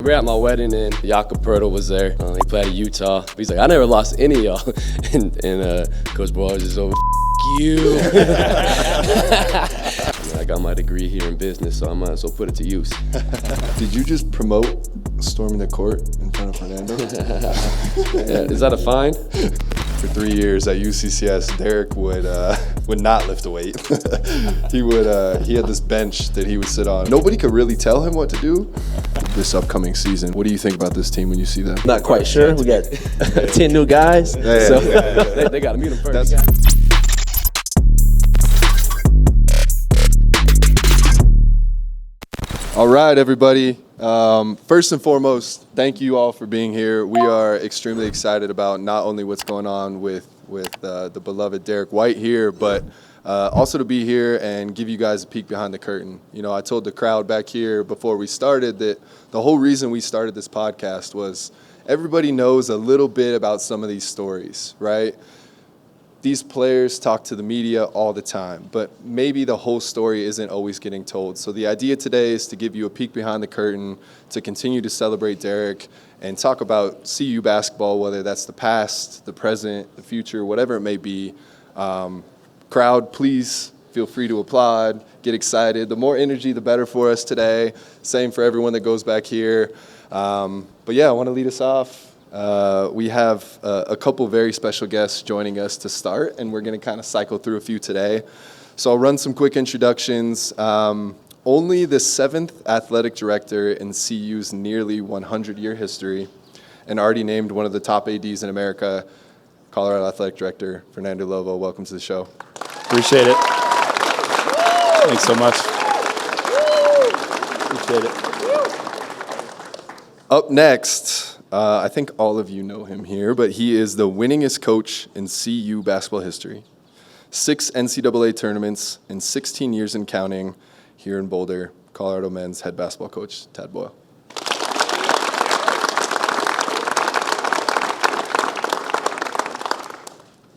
We were at my wedding and Jakob Pertl was there. He played at Utah. He's like, I never lost any of y'all. and Coach Boyle was just over, you. I got my degree here in business, so I might as well put it to use. Did you just promote storming the court in front of Fernando? Yeah, is that a fine? For 3 years at UCCS, Derrick would not lift a weight. He had this bench that he would sit on. Nobody could really tell him what to do this upcoming season. What do you think about this team when you see them? Not quite sure. We got 10 new guys. Yeah. So They got to meet him first. All right, everybody. First and foremost, thank you all for being here. We are extremely excited about not only what's going on with the beloved Derrick White here, but also to be here and give you guys a peek behind the curtain. You know, I told the crowd back here before we started that the whole reason we started this podcast was everybody knows a little bit about some of these stories, right? These players talk to the media all the time, but maybe the whole story isn't always getting told. So the idea today is to give you a peek behind the curtain, to continue to celebrate Derrick and talk about CU basketball, whether that's the past, the present, the future, whatever it may be. Crowd, please feel free to applaud, get excited. The more energy, the better for us today. Same for everyone that goes back here. But yeah, I want to lead us off. We have a couple very special guests joining us to start, and we're going to kind of cycle through a few today. So I'll run some quick introductions. Only the 7th athletic director in CU's nearly 100-year history, and already named one of the top ADs in America, Colorado Athletic Director Fernando Lovo. Welcome to the show. Appreciate it. Thanks so much. Appreciate it. Up next, I think all of you know him here, but he is the winningest coach in CU basketball history. 6 NCAA tournaments in 16 years and counting here in Boulder. Colorado men's head basketball coach, Tad Boyle.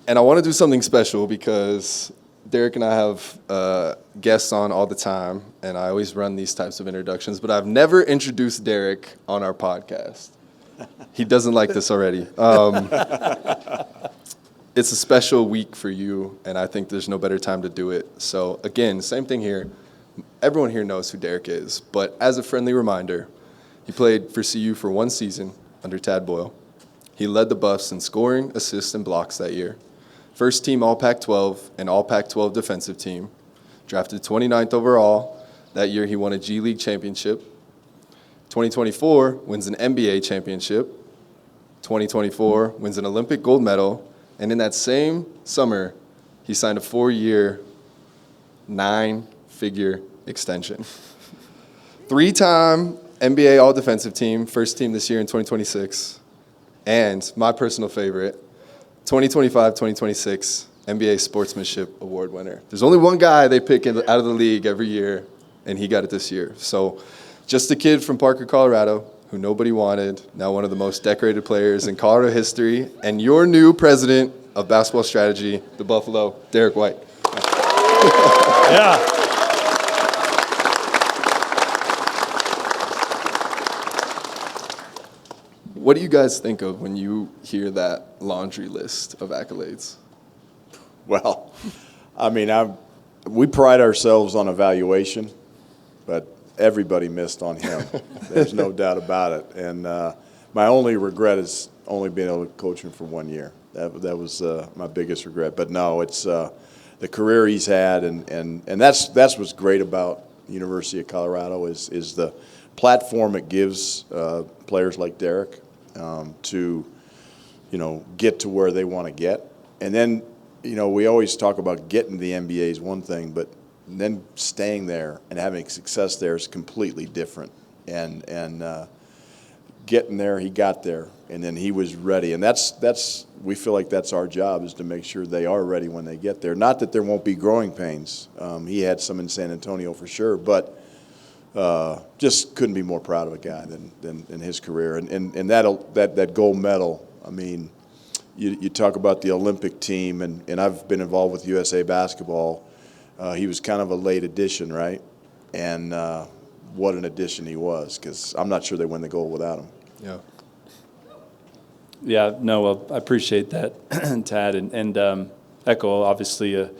And I want to do something special because Derrick and I have guests on all the time, and I always run these types of introductions, but I've never introduced Derrick on our podcast. He doesn't like this already. It's a special week for you, and I think there's no better time to do it. So again, same thing here. Everyone here knows who Derrick is, but as a friendly reminder, he played for CU for 1 season under Tad Boyle. He led the Buffs in scoring, assists, and blocks that year. First team All Pac-12 and All Pac-12 defensive team. Drafted 29th overall. That year he won a G League championship. 2024 wins an NBA championship. 2024 wins an Olympic gold medal. And in that same summer, he signed a 4-year, 9-figure extension. 3-time NBA All-Defensive Team, first team this year in 2026. And my personal favorite, 2025-2026 NBA Sportsmanship Award winner. There's only one guy they pick out of the league every year, and he got it this year. So just a kid from Parker, Colorado, who nobody wanted, now one of the most decorated players in Colorado history, and your new president of basketball strategy, the Buffalo, Derrick White. Yeah. What do you guys think of when you hear that laundry list of accolades? Well, I mean, we pride ourselves on evaluation, but everybody missed on him. There's no doubt about it. And my only regret is only being able to coach him for 1 year. That was my biggest regret. But no, it's the career he's had, and that's what's great about University of Colorado is the platform it gives players like Derrick to, get to where they want to get. And then, we always talk about getting to the NBA is one thing, but then staying there and having success there is completely different. And getting there, he got there, and then he was ready. And that's we feel like that's our job, is to make sure they are ready when they get there. Not that there won't be growing pains. He had some in San Antonio for sure, but just couldn't be more proud of a guy than his career. And that gold medal, I mean, you talk about the Olympic team, and I've been involved with USA Basketball. He was kind of a late addition, right? And what an addition he was, because I'm not sure they win the goal without him. Yeah. Yeah, no, well, I appreciate that, Tad, and echo obviously a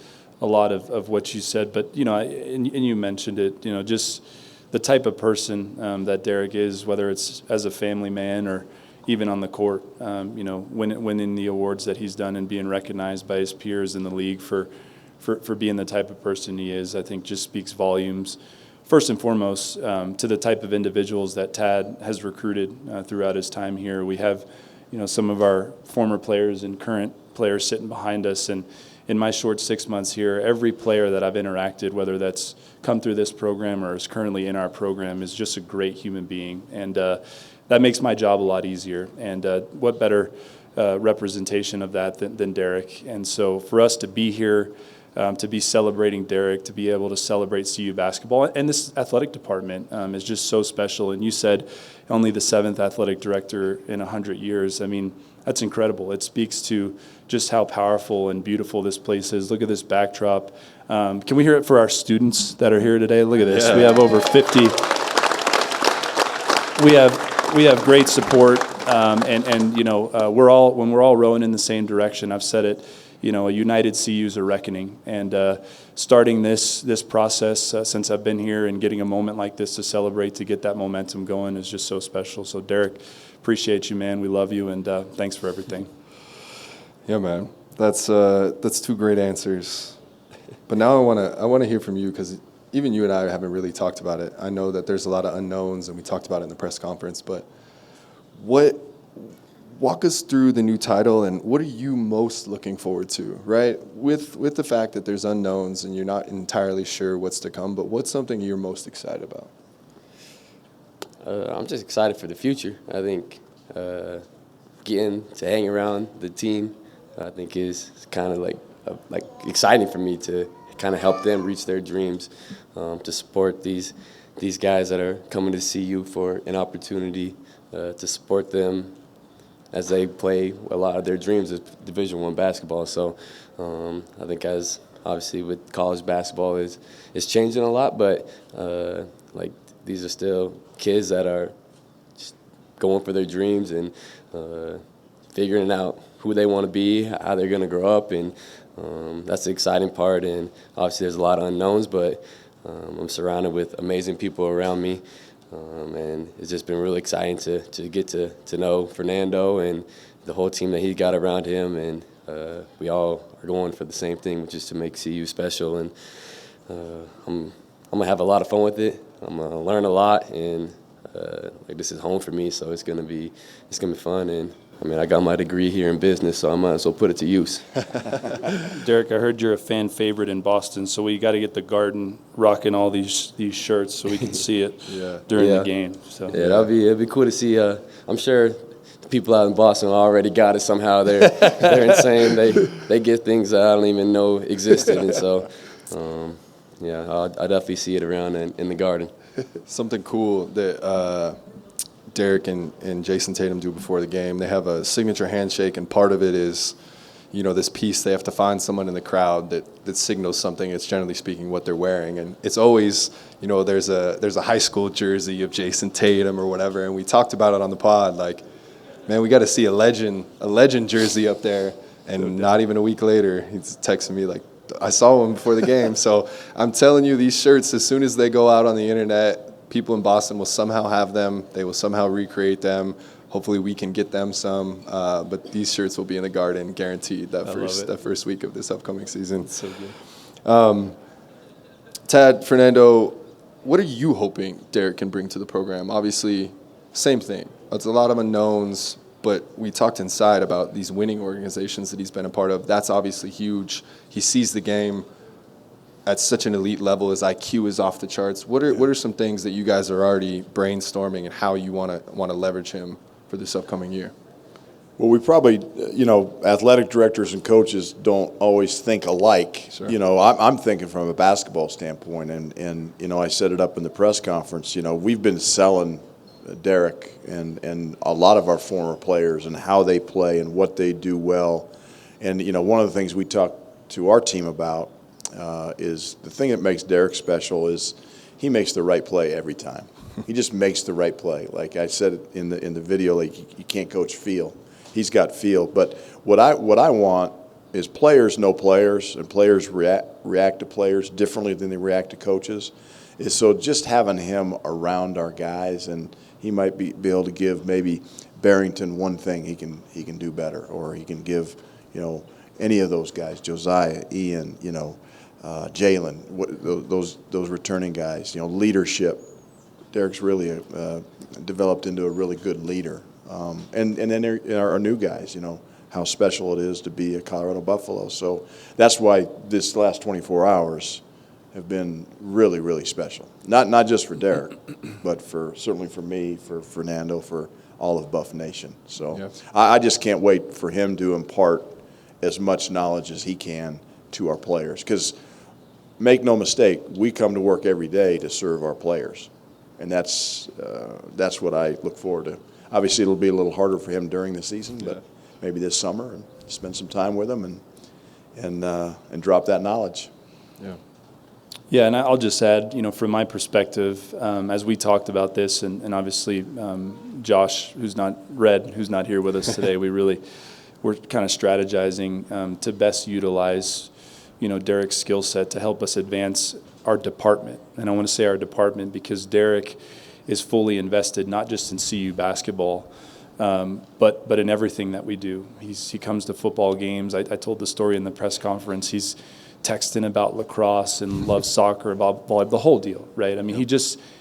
lot of what you said. But and you mentioned it. Just the type of person that Derrick is, whether it's as a family man or even on the court. Winning the awards that he's done and being recognized by his peers in the league for being the type of person he is, I think just speaks volumes. First and foremost, to the type of individuals that Tad has recruited throughout his time here. We have, some of our former players and current players sitting behind us. And in my short 6 months here, every player that I've interacted, whether that's come through this program or is currently in our program, is just a great human being. And that makes my job a lot easier. And what better representation of that than Derrick? And so for us to be here, to be celebrating Derrick, to be able to celebrate CU basketball. And this athletic department is just so special. And you said only the 7th athletic director in 100 years. I mean, that's incredible. It speaks to just how powerful and beautiful this place is. Look at this backdrop. Can we hear it for our students that are here today? Look at this. Yeah. We have over 50. We have great support, and we're all rowing in the same direction. I've said it. A united CU is a reckoning, and starting this process since I've been here and getting a moment like this to celebrate, to get that momentum going, is just so special. So Derrick, appreciate you, man. We love you, and thanks for everything. Yeah, man. That's 2 great answers. But now I want to hear from you, because even you and I haven't really talked about it. I know that there's a lot of unknowns, and we talked about it in the press conference. But walk us through the new title, and what are you most looking forward to, right? With the fact that there's unknowns and you're not entirely sure what's to come, but what's something you're most excited about? I'm just excited for the future. I think getting to hang around the team, I think is kind of like exciting for me to kind of help them reach their dreams, to support these guys that are coming to CU for an opportunity, to support them as they play a lot of their dreams of Division I basketball. So I think as obviously with college basketball is changing a lot, but these are still kids that are just going for their dreams and figuring out who they want to be, how they're going to grow up, and that's the exciting part. And obviously there's a lot of unknowns, but I'm surrounded with amazing people around me. And it's just been really exciting to get to know Fernando and the whole team that he got around him. And we all are going for the same thing, which is to make CU special. And I'm going to have a lot of fun with it. I'm going to learn a lot. And this is home for me, so it's going to be fun. And I mean, I got my degree here in business, so I might as well put it to use. Derrick, I heard you're a fan favorite in Boston, so we got to get the Garden rocking all these shirts so we can see it during the game. So it'd be cool to see. I'm sure the people out in Boston already got it somehow. They're insane. They get things that I don't even know existed, and so I definitely see it around in the Garden. Something cool that Derrick and Jason Tatum do before the game. They have a signature handshake, and part of it is, this piece. They have to find someone in the crowd that signals something. It's generally speaking what they're wearing, and it's always, there's a high school jersey of Jason Tatum or whatever. And we talked about it on the pod, like, man, we got to see a legend jersey up there. And not even a week later, he's texting me like, I saw one before the game. So I'm telling you, these shirts, as soon as they go out on the internet, people in Boston will somehow have them. They will somehow recreate them. Hopefully we can get them some. But these shirts will be in the Garden, guaranteed, that first week of this upcoming season. That's so good. Tad, Fernando, what are you hoping Derrick can bring to the program? Obviously, same thing. It's a lot of unknowns, but we talked inside about these winning organizations that he's been a part of. That's obviously huge. He sees the game at such an elite level. His IQ is off the charts. What are some things that you guys are already brainstorming and how you want to leverage him for this upcoming year? Well, we probably, athletic directors and coaches don't always think alike. Sure. I'm thinking from a basketball standpoint, and I set it up in the press conference. We've been selling Derrick and a lot of our former players and how they play and what they do well. And, one of the things we talk to our team about is the thing that makes Derrick special is he makes the right play every time. He just makes the right play. Like I said in the video, like you can't coach feel. He's got feel. But what I want is players know players, and players react to players differently than they react to coaches. So just having him around our guys, and he might be able to give maybe Barrington one thing he can do better, or he can give, any of those guys, Josiah, Ian, Jalen, those returning guys, leadership. Derrick's really developed into a really good leader. And then there are new guys, how special it is to be a Colorado Buffalo. So that's why this last 24 hours have been really, really special. Not just for Derrick, but certainly for me, for Fernando, for all of Buff Nation. So yep. I just can't wait for him to impart as much knowledge as he can to our players. Because make no mistake, we come to work every day to serve our players. And that's what I look forward to. Obviously, it'll be a little harder for him during the season, but maybe this summer, and spend some time with him and drop that knowledge. Yeah. Yeah, and I'll just add, from my perspective, as we talked about this, and obviously Josh, who's not here with us today, we're kind of strategizing to best utilize, Derrick's skill set to help us advance our department. And I want to say our department because Derrick is fully invested not just in CU basketball, but in everything that we do. He comes to football games. I told the story in the press conference. He's texting about lacrosse and loves soccer, about volleyball, the whole deal, right? I mean,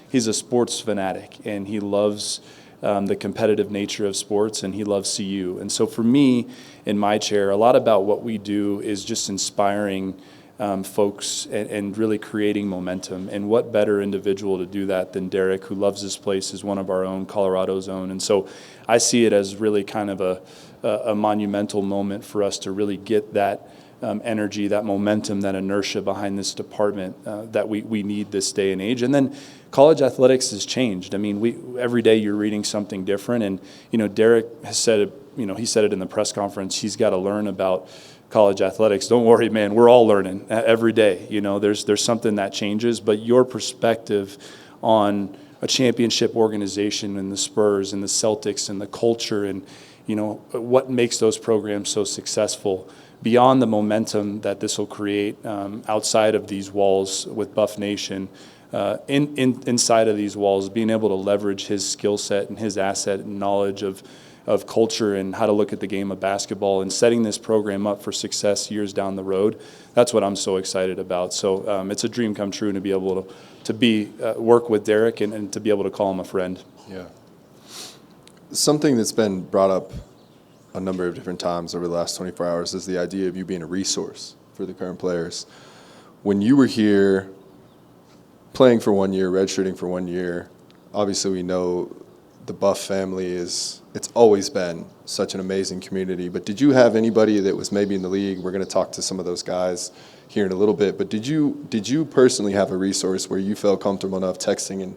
he's a sports fanatic, and he loves the competitive nature of sports, and he loves CU. And so for me, in my chair, a lot about what we do is just inspiring folks and really creating momentum. And what better individual to do that than Derrick, who loves this place, is one of our own, Colorado's own. And so I see it as really kind of a monumental moment for us to really get that energy, that momentum, that inertia behind this department that we need this day and age. And then college athletics has changed. I mean, every day you're reading something different. And, Derrick has said it, he said it in the press conference, he's got to learn about college athletics. Don't worry, man, we're all learning every day. There's something that changes, but your perspective on a championship organization and the Spurs and the Celtics and the culture and, what makes those programs so successful beyond the momentum that this will create outside of these walls with Buff Nation, inside of these walls, being able to leverage his skill set and his asset and knowledge of culture and how to look at the game of basketball and setting this program up for success years down the road. That's what I'm so excited about. So it's a dream come true to be able to work with Derrick and to be able to call him a friend. Yeah. Something that's been brought up a number of different times over the last 24 hours is the idea of you being a resource for the current players. When you were here playing for 1 year, redshirting for 1 year, obviously we know the Buff family it's always been such an amazing community, but did you have anybody that was maybe in the league? We're going to talk to some of those guys here in a little bit, but did you personally have a resource where you felt comfortable enough texting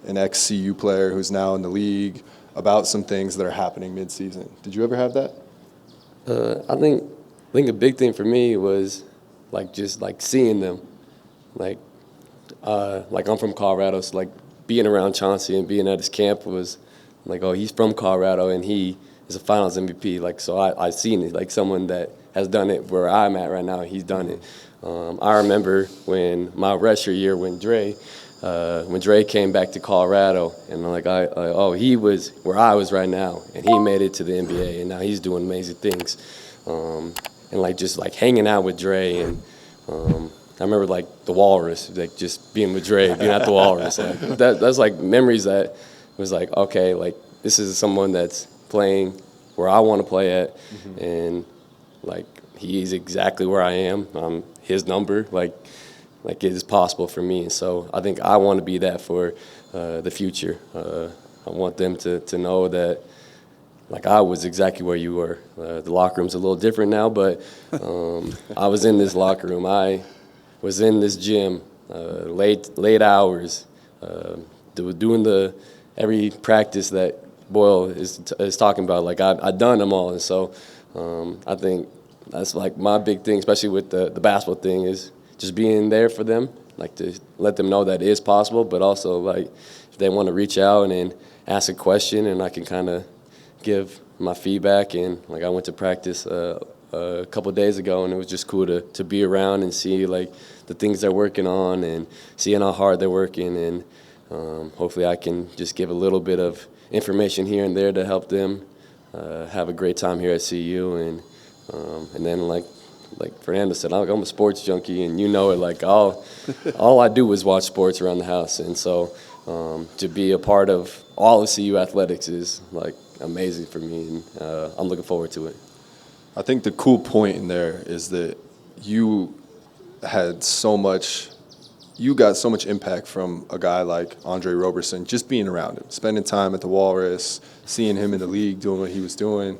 an ex-CU player who's now in the league about some things that are happening mid-season? Did you ever have that? I think a big thing for me was just seeing them, I'm from Colorado, so being around Chauncey and being at his camp was oh, he's from Colorado and he is a Finals MVP. So I've seen it, someone that has done it where I'm at right now. He's done it. I remember when my redshirt year, when Dre came back to Colorado, and he was where I was right now, and he made it to the NBA, and now he's doing amazing things. And just hanging out with Dre, and I remember the Walrus, just being with Dre, being at the Walrus. That's memories that was okay, this is someone that's playing where I want to play at, and he's exactly where I am. I'm his number, it is possible for me. And so I think I want to be that for the future. I want them to know that I was exactly where you were. The locker room's a little different now, but I was in this locker room. I was in this gym, late hours, doing every practice that Boyle is talking about. I've done them all, and so I think that's my big thing, especially with the basketball thing, is just being there for them, like to let them know that it is possible, but also like if they want to reach out and ask a question, and I can kind of give my feedback. And like I went to practice a couple days ago, and it was just cool to be around and see like the things they're working on and seeing how hard they're working, and hopefully I can just give a little bit of information here and there to help them have a great time here at CU. And then like Fernando said, I'm a sports junkie, and you know it. Like all I do is watch sports around the house, and so to be a part of all of CU athletics is like amazing for me, and I'm looking forward to it. I think the cool point in there is that you got so much impact from a guy like Andre Roberson, just being around him, spending time at the Walrus, seeing him in the league, doing what he was doing.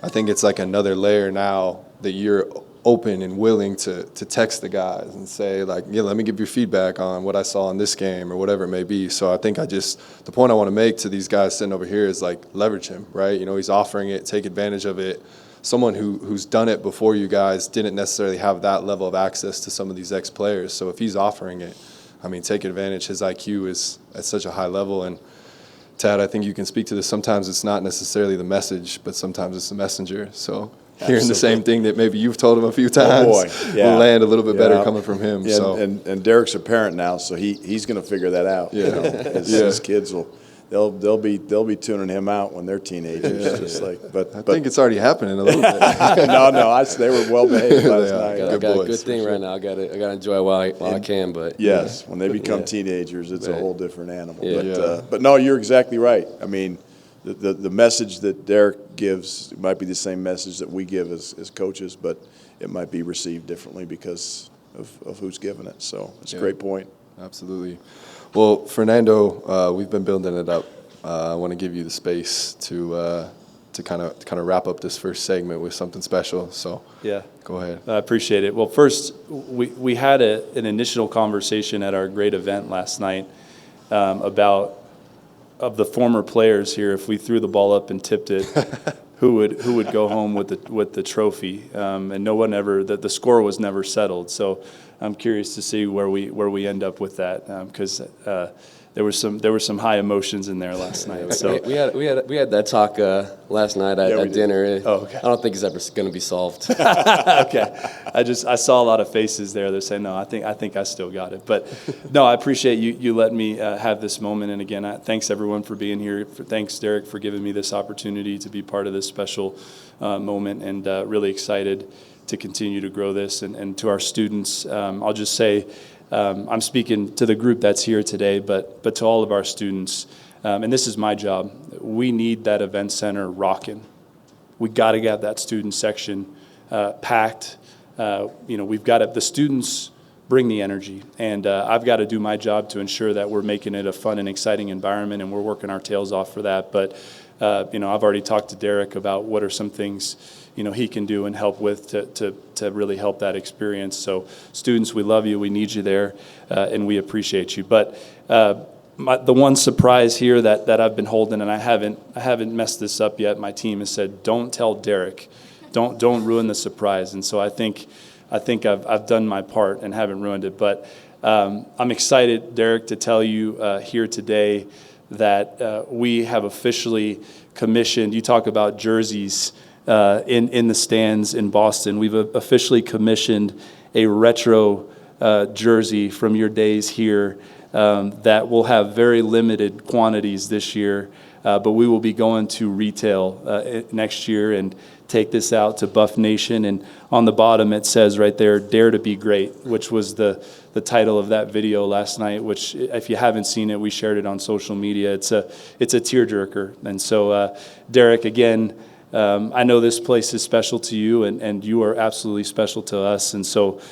I think it's like another layer now that you're open and willing to text the guys and say, like, yeah, let me give you feedback on what I saw in this game or whatever it may be. So I think the point I want to make to these guys sitting over here is, like, leverage him, right? You know, he's offering it, take advantage of it. Someone who's done it before you guys didn't necessarily have that level of access to some of these ex-players. So if he's offering it, I mean, take advantage. His IQ is at such a high level. And Tad, I think you can speak to this. Sometimes it's not necessarily the message, but sometimes it's the messenger. So hearing the same thing that maybe you've told him a few times will land a little bit better coming from him. Yeah, so. and Derrick's a parent now, so he's going to figure that out. Yeah. You know? His kids will. They'll be tuning him out when they're teenagers. Yeah. Just like, but I think it's already happening a little bit. no, they were well behaved last night. I got a good thing right now. I got to enjoy it while I can. But yes, when they become teenagers, it's a whole different animal. Yeah. But no, you're exactly right. I mean, the message that Derrick gives might be the same message that we give as coaches, but it might be received differently because of who's giving it. So it's a great point. Absolutely. Well, Fernando, we've been building it up. I want to give you the space to kind of wrap up this first segment with something special. So Yeah. Go ahead. I appreciate it. Well, first, we had an initial conversation at our great event last night about of the former players here. If we threw the ball up and tipped it, who would go home with the trophy? And no one ever. The score was never settled. So I'm curious to see where we end up with that, because there were some high emotions in there last night. So we had that talk last night at dinner. Oh, okay. I don't think it's ever going to be solved. Okay, I saw a lot of faces there that say no. I think I still got it. But no, I appreciate you letting me have this moment. And again, thanks everyone for being here. Thanks Derrick for giving me this opportunity to be part of this special moment, and really excited to continue to grow this. And to our students, I'll just say, I'm speaking to the group that's here today, but to all of our students, and this is my job, we need that event center rocking. We got to have that student section packed. We've got to, the students bring the energy, and I've got to do my job to ensure that we're making it a fun and exciting environment, and we're working our tails off for that. But I've already talked to Derrick about what are some things he can do and help with to really help that experience. So students, we love you, we need you there, and we appreciate you. But the one surprise here that I've been holding, and I haven't messed this up yet. My team has said, don't tell Derrick, don't ruin the surprise. And so I think I've done my part and haven't ruined it. But I'm excited, Derrick, to tell you here today that we have officially commissioned. You talk about jerseys in the stands in Boston. We've officially commissioned a retro jersey from your days here that will have very limited quantities this year, but we will be going to retail next year and take this out to Buff Nation. And on the bottom it says right there, "Dare to be great," which was the title of that video last night, which if you haven't seen it, we shared it on social media. It's a tearjerker. And so Derrick, again, I know this place is special to you, and you are absolutely special to us. And so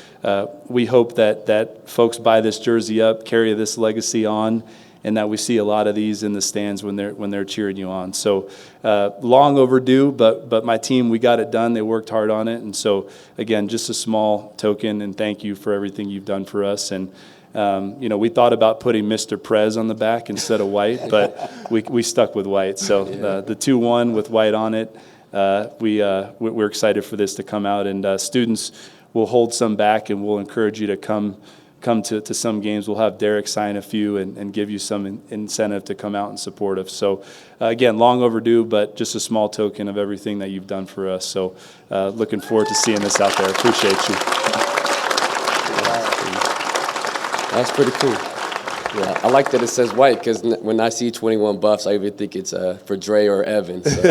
we hope that folks buy this jersey up, carry this legacy on, and that we see a lot of these in the stands when they're cheering you on. So long overdue, but my team, we got it done. They worked hard on it. And so, again, just a small token and thank you for everything you've done for us. And we thought about putting Mr. Prez on the back instead of white, but we stuck with white. So the 2-1 with white on it, we're excited for this to come out. And students, will hold some back, and we'll encourage you to come come to some games, we'll have Derrick sign a few and give you some incentive to come out and support us. So, again, long overdue, but just a small token of everything that you've done for us. So, looking forward to seeing this out there. Appreciate you. That's pretty cool. Yeah, I like that it says white because when I see 21 buffs, I even think it's for Dre or Evan. So,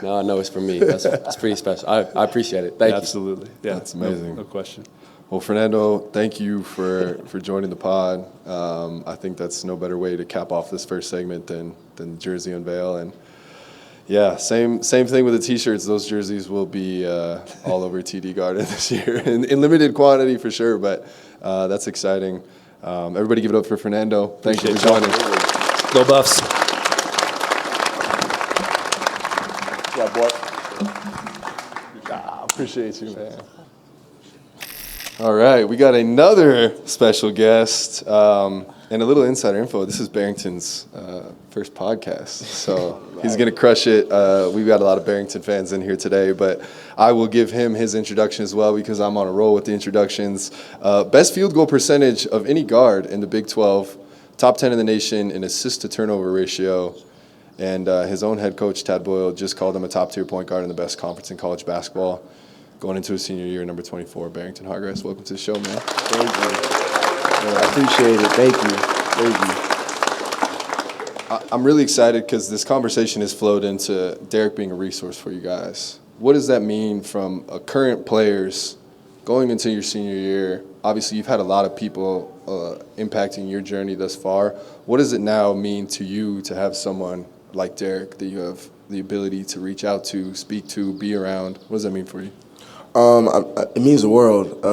now I know it's for me. That's pretty special. I appreciate it. Thank you. Absolutely. Yeah, That's amazing. No question. Well, Fernando, thank you for joining the pod. I think that's no better way to cap off this first segment than the jersey unveil. And yeah, same thing with the T-shirts. Those jerseys will be all over TD Garden this year in limited quantity for sure. But that's exciting. Everybody give it up for Fernando. Thank you for joining. Go Buffs. Yeah, boy. Appreciate you, man. All right, we got another special guest and a little insider info. This is Barrington's first podcast, so he's going to crush it. We've got a lot of Barrington fans in here today, but I will give him his introduction as well because I'm on a roll with the introductions. Best field goal percentage of any guard in the Big 12, top 10 in the nation in assist-to-turnover ratio, and his own head coach, Tad Boyle, just called him a top-tier point guard in the best conference in college basketball. Going into his senior year, number 24, Barrington Hargess. Welcome to the show, man. Thank you. I appreciate it. Thank you. I'm really excited because this conversation has flowed into Derrick being a resource for you guys. What does that mean from a current players going into your senior year? Obviously, you've had a lot of people impacting your journey thus far. What does it now mean to you to have someone like Derrick that you have the ability to reach out to, speak to, be around? What does that mean for you? It means the world.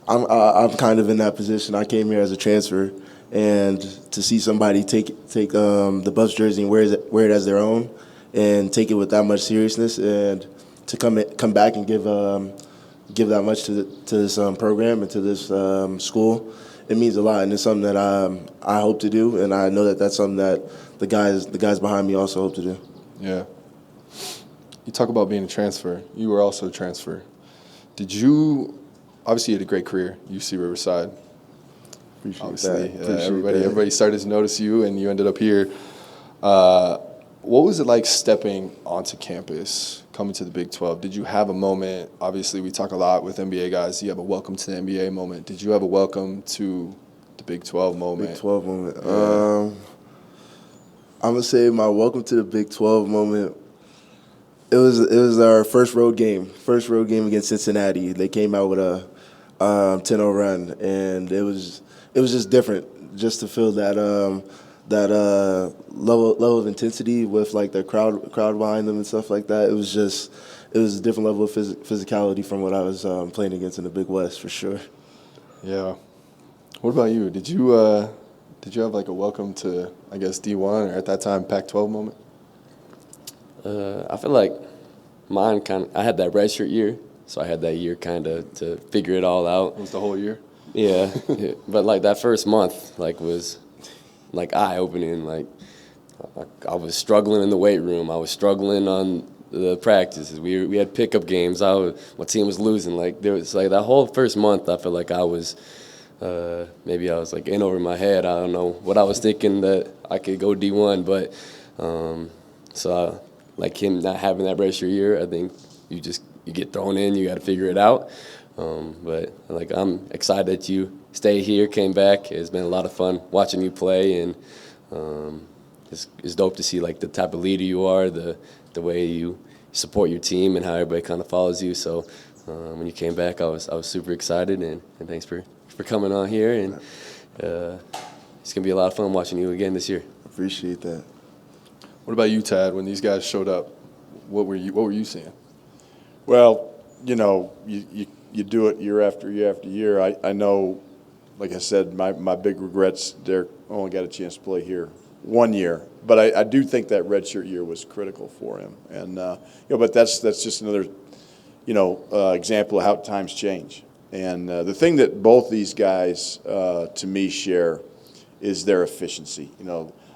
I'm kind of in that position. I came here as a transfer, and to see somebody take the Buffs jersey and wear it as their own, and take it with that much seriousness, and to come back and give that much to this program and to this school, it means a lot, and it's something that I hope to do, and I know that that's something that the guys behind me also hope to do. Yeah. You talk about being a transfer. You were also a transfer. Obviously you had a great career, UC Riverside. Appreciate Everybody started to notice you, and you ended up here. What was it like stepping onto campus, coming to the Big 12? Did you have a moment? Obviously, we talk a lot with NBA guys. You have a welcome to the NBA moment. Did you have a welcome to the Big 12 moment? Big 12 moment. Yeah. I'm gonna say my welcome to the Big 12 moment. It was our first road game against Cincinnati. They came out with a 10-0 run, and it was just different, just to feel that level of intensity with like the crowd behind them and stuff like that. It was a different level of physicality from what I was playing against in the Big West for sure. Yeah. What about you? Did you have like a welcome to, I guess, D1 or at that time Pac-12 moment? I feel like mine I had that redshirt year, so I had that year kind of to figure it all out. It was the whole year? Yeah. But like that first month was like eye-opening. Like I was struggling in the weight room. I was struggling on the practices. We had pickup games. My team was losing. Like there was like that whole first month, I feel like I was maybe I was like in over my head. I don't know what I was thinking that I could go D1, but like him not having that redshirt year, I think you get thrown in. You got to figure it out. But like I'm excited that you stayed here, came back. It's been a lot of fun watching you play, and it's dope to see like the type of leader you are, the way you support your team, and how everybody kind of follows you. So when you came back, I was super excited, and thanks for coming on here. And it's gonna be a lot of fun watching you again this year. Appreciate that. What about you, Tad? When these guys showed up, what were you seeing? Well, you do it year after year after year. I know, like I said, my big regrets, Derrick only got a chance to play here 1 year. But I do think that redshirt year was critical for him. And, but that's just another, example of how times change. And the thing that both these guys, to me, share is their efficiency.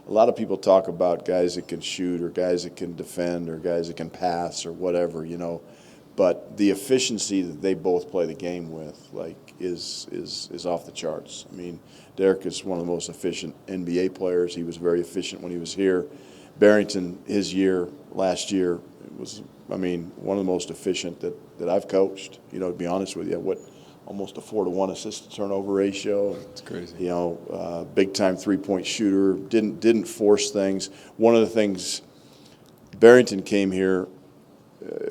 A lot of people talk about guys that can shoot or guys that can defend or guys that can pass or whatever, but the efficiency that they both play the game with, like, is off the charts. I mean, Derrick is one of the most efficient NBA players. He was very efficient when he was here. Barrington, his year last year, was, I mean, one of the most efficient that I've coached. You know, to be honest with you, almost a 4-to-1 assist to turnover ratio. It's crazy. You know, big time 3-point shooter. Didn't force things. One of the things, Barrington came here.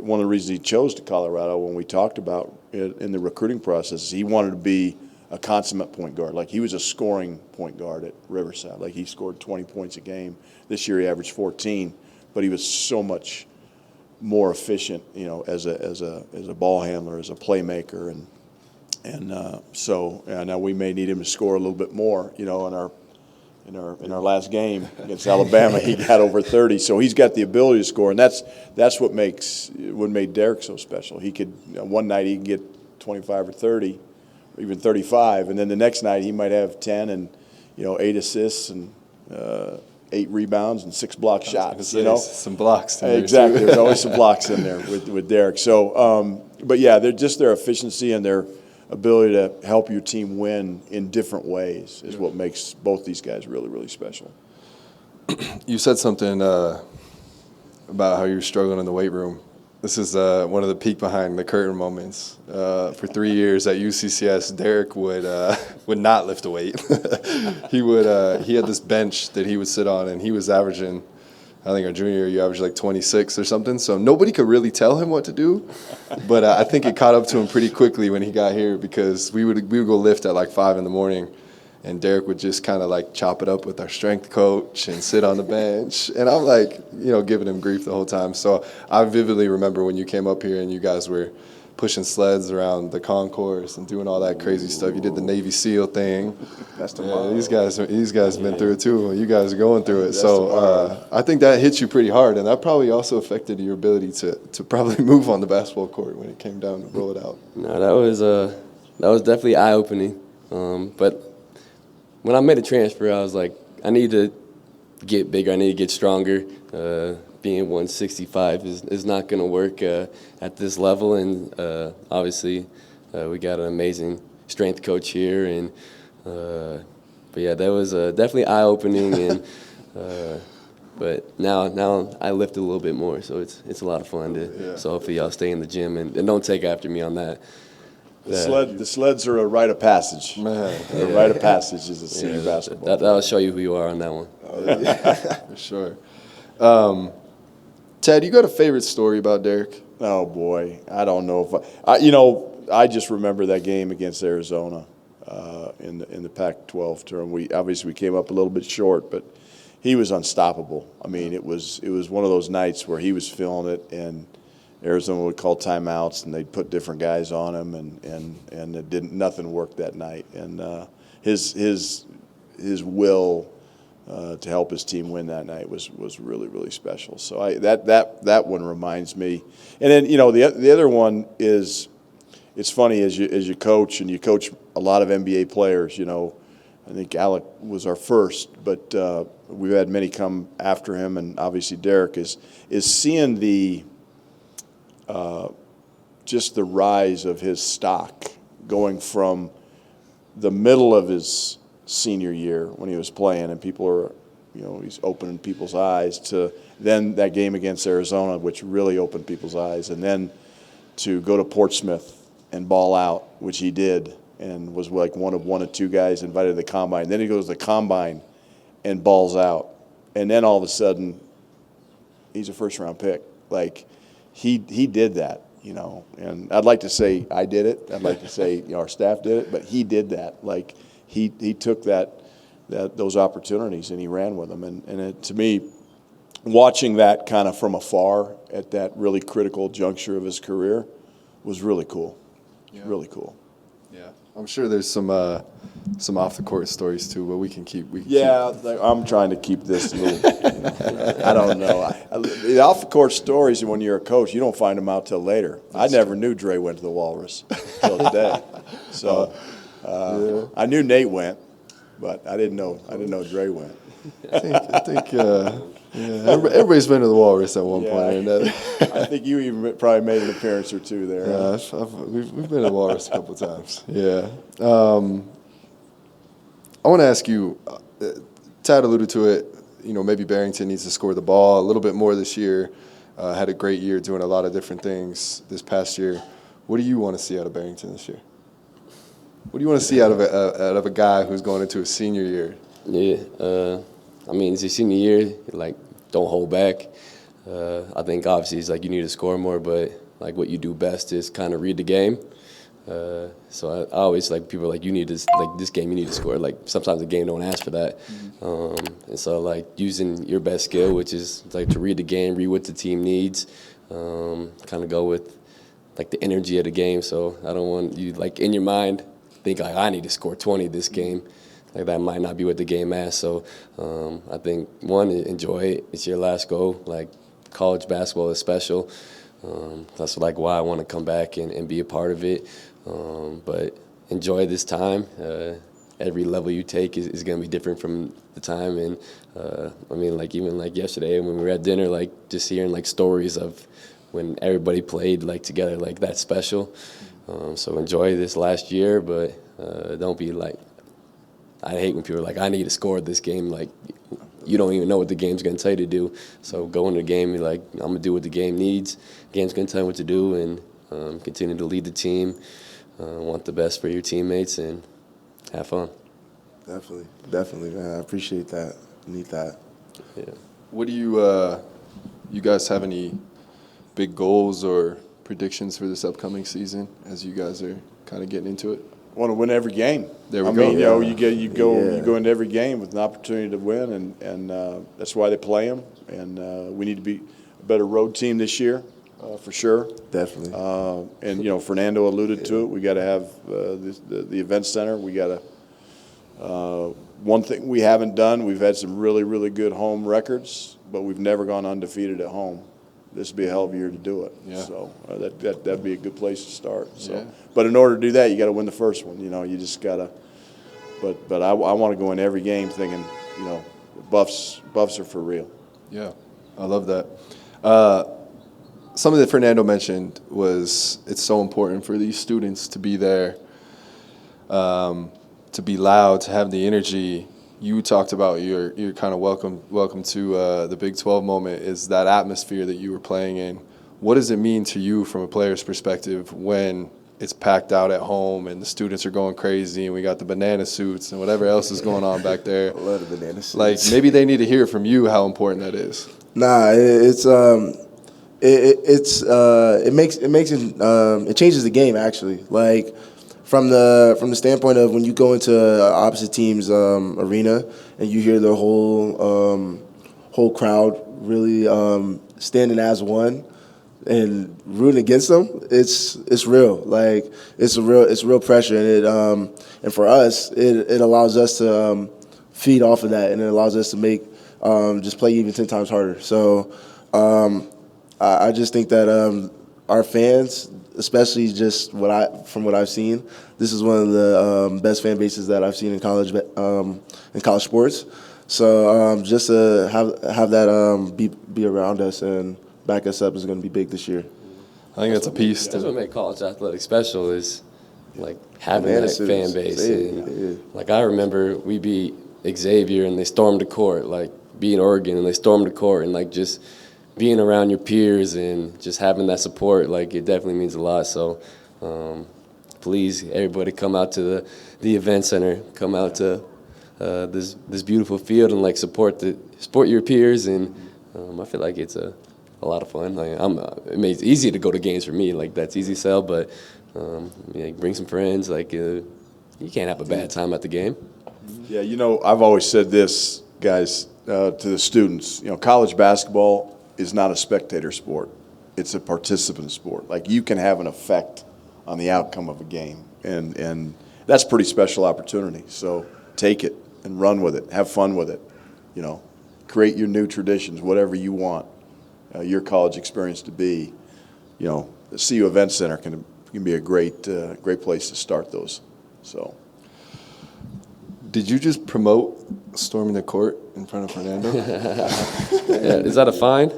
One of the reasons he chose to Colorado, when we talked about it in the recruiting process, is he wanted to be a consummate point guard. Like, he was a scoring point guard at Riverside. Like, he scored 20 points a game. This year he averaged 14, but he was so much more efficient, you know, as a ball handler, as a playmaker, and so now we may need him to score a little bit more. You know, in our last game against Alabama, he got over 30, so he's got the ability to score, and that's what made Derrick so special. He could, one night he can get 25 or 30, or even 35, and then the next night he might have 10 and, you know, 8 assists and 8 rebounds and 6 block shots. You know, some blocks. Exactly. There's always some blocks in there with Derrick. So, but yeah, they're just their efficiency and their ability to help your team win in different ways is what makes both these guys really, really special. You said something about how you're struggling in the weight room. This is one of the peek behind the curtain moments. For 3 years at UCCS, Derrick would not lift a weight. He had this bench that he would sit on, and he was averaging, I think our junior year, you averaged like 26 or something. So nobody could really tell him what to do. But I think it caught up to him pretty quickly when he got here, because we would go lift at like 5 in the morning, and Derrick would just kind of like chop it up with our strength coach and sit on the bench. And I'm like, you know, giving him grief the whole time. So I vividly remember when you came up here and you guys were pushing sleds around the concourse and doing all that crazy stuff. You did the Navy SEAL thing. That's tomorrow. These guys been through it too. You guys are going through it. So I think that hit you pretty hard, and that probably also affected your ability to probably move on the basketball court when it came down to roll it out. No, that was definitely eye-opening. But when I made a transfer, I was like, I need to get bigger. I need to get stronger. Being 165 is not going to work at this level. And obviously, we got an amazing strength coach here. And but yeah, that was definitely eye-opening. And but now I lift a little bit more, so it's a lot of fun. So hopefully y'all stay in the gym and don't take after me on that. The sleds are a rite of passage. Man, A rite of passage is a senior basketball. That'll show you who you are on that one. for sure. Ted, you got a favorite story about Derrick? Oh boy, I don't know if I just remember that game against Arizona in the Pac-12 term. We came up a little bit short, but he was unstoppable. I mean, it was one of those nights where he was feeling it, and Arizona would call timeouts, and they'd put different guys on him, and nothing worked that night. And his will to help his team win that night was really, really special. So that one reminds me. And then, you know, the other one is, it's funny as you coach, and you coach a lot of NBA players. You know, I think Alec was our first, but we've had many come after him, and obviously Derrick is seeing the just the rise of his stock, going from the middle of his senior year when he was playing and people are, you know, he's opening people's eyes, to then that game against Arizona, which really opened people's eyes, and then to go to Portsmouth and ball out, which he did, and was like one of 2 guys invited to the combine. Then he goes to the combine and balls out, and then all of a sudden he's a first-round pick. Like, he did that, you know, and I'd like to say I did it. I'd like to say, you know, our staff did it, but he did that. Like, he took those opportunities and he ran with them. And to me, watching that kind of from afar at that really critical juncture of his career was really cool. Yeah. Really cool. Yeah, I'm sure there's some off the court stories too, but we can keep. I'm trying to keep this little. I don't know. The off the court stories, when you're a coach, you don't find them out till later. I never knew Dre went to the Walrus till today. So I knew Nate went, but I didn't know Dre went. I think everybody's been to the Walrus at one point or another. I think you even probably made an appearance or two there. We've been to the Walrus a couple of times. Yeah. I want to ask you, Tad alluded to it, maybe Barrington needs to score the ball a little bit more this year. Had a great year doing a lot of different things this past year. What do you want to see out of Barrington this year? What do you want to see out of a guy who's going into his senior year? Yeah, I mean, it's your senior year. Like, don't hold back. I think obviously it's like you need to score more, but like what you do best is kind of read the game. So I always like people like you need to like this game you need to score. Like sometimes the game don't ask for that, and so like using your best skill, which is like to read the game, read what the team needs, kind of go with like the energy of the game. So I don't want you like in your mind think like I need to score 20 this game. Like that might not be what the game asks. So I think one, enjoy it. It's your last go. Like college basketball is special. That's like why I want to come back and be a part of it. But enjoy this time. Every level you take is going to be different from the time. And I mean, like even like yesterday when we were at dinner, like just hearing like stories of when everybody played like together, like that's special. So enjoy this last year, but don't be like. I hate when people are like, I need to score this game. Like, you don't even know what the game's going to tell you to do. So go into the game, you're like, I'm going to do what the game needs. The game's going to tell you what to do, and continue to lead the team. Want the best for your teammates, and have fun. Definitely, man. I appreciate that. Need that. Yeah. What do you guys have any big goals or predictions for this upcoming season as you guys are kind of getting into it? Want to win every game. There we go. You go into every game with an opportunity to win, and that's why they play them. And we need to be a better road team this year, for sure. Definitely. And Fernando alluded to it. We got to have the event center. We got to. One thing we haven't done. We've had some really, really good home records, but we've never gone undefeated at home. This would be a hell of a year to do it. Yeah. So that'd be a good place to start. So, yeah. But in order to do that, you got to win the first one. You just got to. But I want to go in every game thinking, Buffs are for real. Yeah, I love that. Something that Fernando mentioned was it's so important for these students to be there, to be loud, to have the energy. You talked about your kind of welcome to the Big 12 moment is that atmosphere that you were playing in. What does it mean to you from a player's perspective when it's packed out at home and the students are going crazy and we got the banana suits and whatever else is going on back there? I love the banana suits. Like maybe they need to hear from you how important that is. Nah, it changes the game actually. Like from the standpoint of when you go into opposite team's arena and you hear the whole crowd really standing as one and rooting against them, it's real. Like it's real pressure, and for us, it allows us to feed off of that, and it allows us to make just play even 10 times harder. So I just think that our fans, especially just from what I've seen, this is one of the best fan bases that I've seen in college sports. So just to have that be around us and back us up is going to be big this year. I think that's a piece. That's what makes college athletics special is like having that fan base. And, like I remember we beat Xavier and they stormed the court, like being Oregon and they stormed the court, and like just being around your peers and just having that support, like it definitely means a lot. So please, everybody come out to the event center, come out to this beautiful field and like support your peers. And I feel like it's a lot of fun. Like it makes it easy to go to games for me. Like that's easy sell, but bring some friends. Like you can't have a bad time at the game. Yeah, I've always said this, guys, to the students. College basketball is not a spectator sport. It's a participant sport. Like you can have an effect on the outcome of a game, and that's a pretty special opportunity. So take it and run with it. Have fun with it. Create your new traditions, whatever you want your college experience to be. The CU Event Center can be a great place to start those. So Did you just promote storming the court in front of Fernando? Yeah, is that a fine?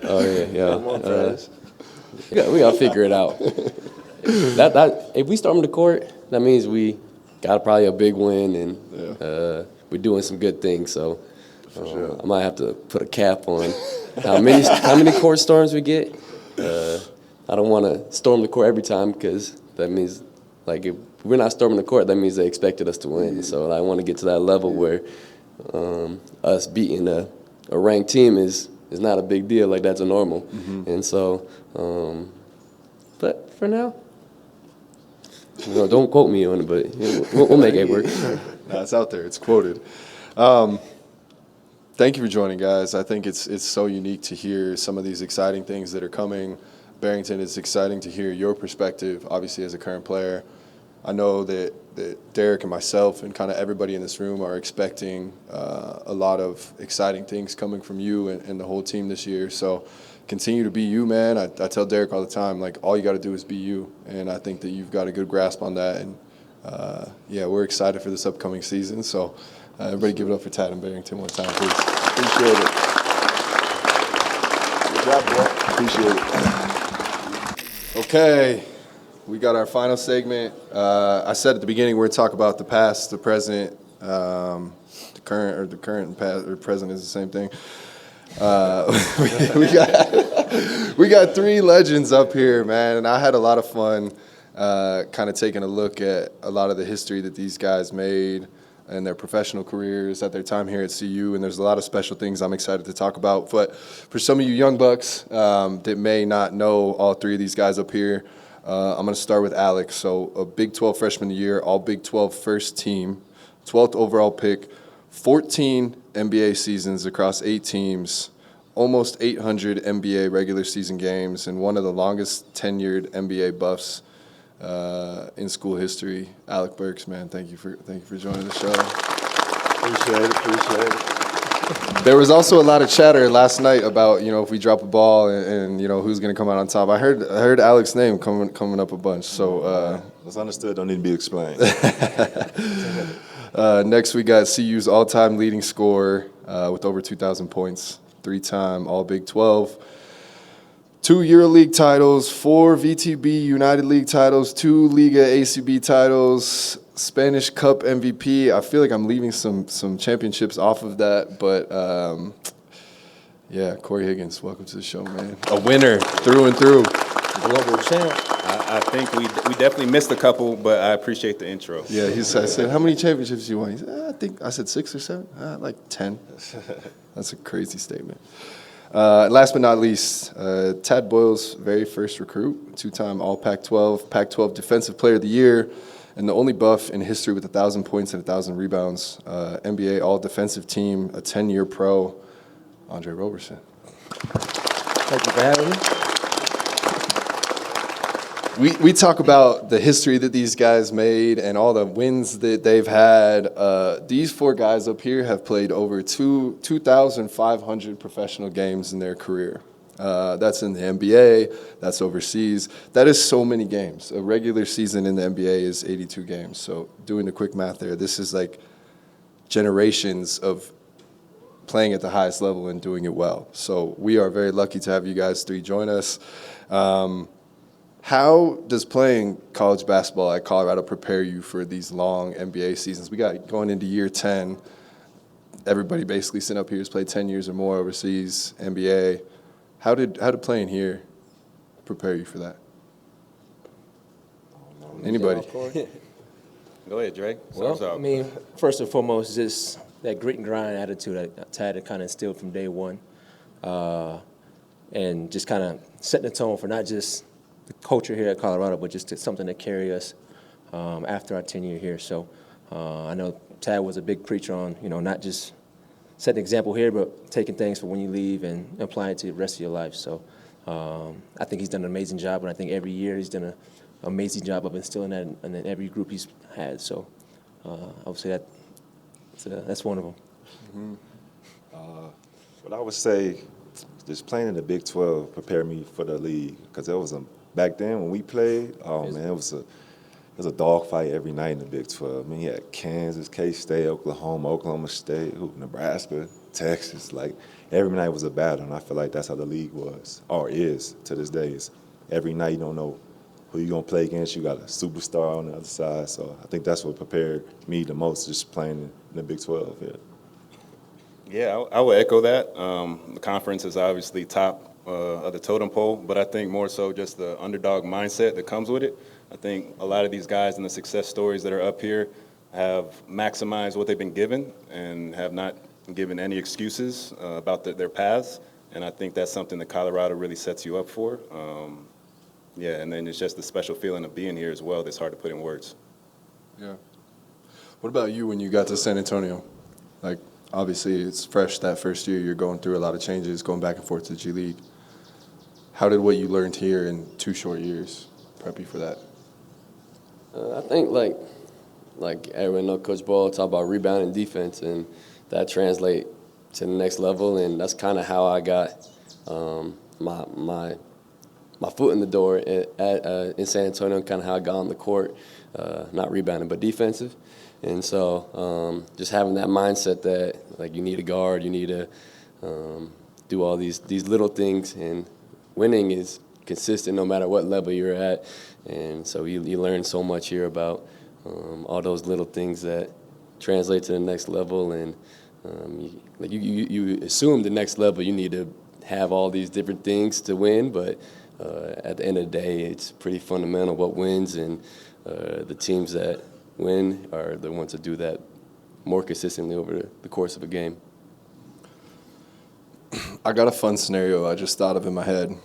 Oh yeah. We gotta figure it out. That if we storm the court, that means we got probably a big win, and we're doing some good things. So I might have to put a cap on how many court storms we get. I don't want to storm the court every time, because that means, like, if we're not storming the court, that means they expected us to win. So I want to get to that level where us beating a ranked team is not a big deal. Like, that's a normal. Mm-hmm. And so, but for now, don't quote me on it, but we'll make it work. No, it's out there. It's quoted. Thank you for joining, guys. I think it's so unique to hear some of these exciting things that are coming. Barrington, it's exciting to hear your perspective, obviously, as a current player. I know that Derrick and myself and kind of everybody in this room are expecting a lot of exciting things coming from you and the whole team this year. So continue to be you, man. I tell Derrick all the time, like, all you got to do is be you. And I think that you've got a good grasp on that. And, we're excited for this upcoming season. So everybody give it up for Tad and Barrington one time, please. Appreciate it. Good job, bro. Appreciate it. Okay, we got our final segment. I said at the beginning we're going to talk about the past, the present, the current and past, or present is the same thing. We got three legends up here, man, and I had a lot of fun kind of taking a look at a lot of the history that these guys made and their professional careers at their time here at CU, and there's a lot of special things I'm excited to talk about. But for some of you young bucks that may not know all three of these guys up here, I'm going to start with Alec. So a Big 12 freshman of the year, all Big 12 first team, 12th overall pick, 14 NBA seasons across 8 teams, almost 800 NBA regular season games, and one of the longest tenured NBA buffs in school history. Alec Burks, man, thank you for joining the show. Appreciate it. There was also a lot of chatter last night about, if we drop a ball and who's going to come out on top. I heard Alec's name coming up a bunch. So it's understood. Don't need to be explained. Next, we got CU's all-time leading scorer with over 2,000 points, 3-time All Big 12. 2 EuroLeague titles, 4 VTB United League titles, 2 Liga ACB titles, Spanish Cup MVP. I feel like I'm leaving some championships off of that, but Cory Higgins, welcome to the show, man. A winner through and through. Global champ. I think we definitely missed a couple, but I appreciate the intro. Yeah, I said, how many championships you won? He said, I said 6 or 7, like 10. That's a crazy statement. Last but not least, Tad Boyle's very first recruit, 2-time All Pac-12, Pac-12 Defensive Player of the Year, and the only buff in history with 1,000 points and 1,000 rebounds. NBA All Defensive Team, a 10-year pro, Andre Roberson. Thank you for having me. We talk about the history that these guys made and all the wins that they've had. These 4 guys up here have played over 2,500 professional games in their career. That's in the NBA, that's overseas. That is so many games. A regular season in the NBA is 82 games. So doing the quick math there, this is like generations of playing at the highest level and doing it well. So we are very lucky to have you guys 3 join us. How does playing college basketball at Colorado prepare you for these long NBA seasons? We got going into year 10. Everybody basically sitting up here has played 10 years or more overseas, NBA. How did playing here prepare you for that? Anybody? Go ahead, Drake. Well, I mean, first and foremost, just that grit and grind attitude that Tad had kind of instilled from day one, and just kind of setting the tone for not just the culture here at Colorado, but just something to carry us after our tenure here. So I know Tad was a big preacher on, not just setting an example here, but taking things for when you leave and applying it to the rest of your life. So I think he's done an amazing job, and I think every year he's done an amazing job of instilling that in every group he's had. So I would say that's one of them. Mm-hmm. But I would say just playing in the Big 12 prepared me for the league, because back then when we played, it there's a dogfight every night in the Big 12. I mean, you had Kansas, K-State, Oklahoma State, Nebraska, Texas. Like, every night was a battle, and I feel like that's how the league was, or is to this day. Every night you don't know who you're going to play against. You got a superstar on the other side. So I think that's what prepared me the most, just playing in the Big 12. Yeah. Yeah, I would echo that. The conference is obviously top of the totem pole, but I think more so just the underdog mindset that comes with it. I think a lot of these guys and the success stories that are up here have maximized what they've been given and have not given any excuses about their paths. And I think that's something that Colorado really sets you up for. Yeah, and then it's just the special feeling of being here as well that's hard to put in words. Yeah. What about you when you got to San Antonio? Like, obviously, it's fresh that first year. You're going through a lot of changes, going back and forth to the G League. How did what you learned here in 2 short years prep you for that? I think, like everyone knows, Coach Boyle talk about rebounding defense, and that translate to the next level, and that's kind of how I got my foot in the door in San Antonio, and kind of how I got on the court, not rebounding, but defensive. And so just having that mindset that, like, you need a guard, you need to do all these little things, and winning is consistent no matter what level you're at. And so you learn so much here about all those little things that translate to the next level. And you assume the next level you need to have all these different things to win, but at the end of the day, it's pretty fundamental what wins, and the teams that win are the ones that do that more consistently over the course of a game. I got a fun scenario I just thought of in my head.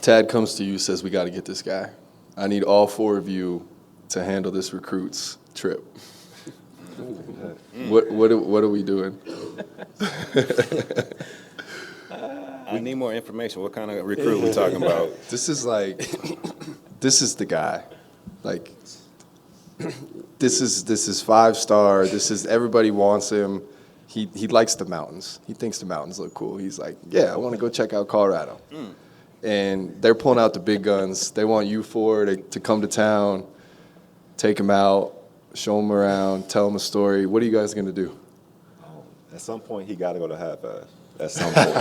Tad comes to you, says, we got to get this guy. I need all 4 of you to handle this recruit's trip. What are we doing? I need more information. What kind of recruit we talking about? This is the guy. Like, this is 5-star. This is, everybody wants him. He likes the mountains. He thinks the mountains look cool. He's like, yeah, I want to go check out Colorado. And they're pulling out the big guns. They want you 4 to come to town, take him out, show him around, tell him a story. What are you guys going to do? At some point, he got to go to half-ass. At some point.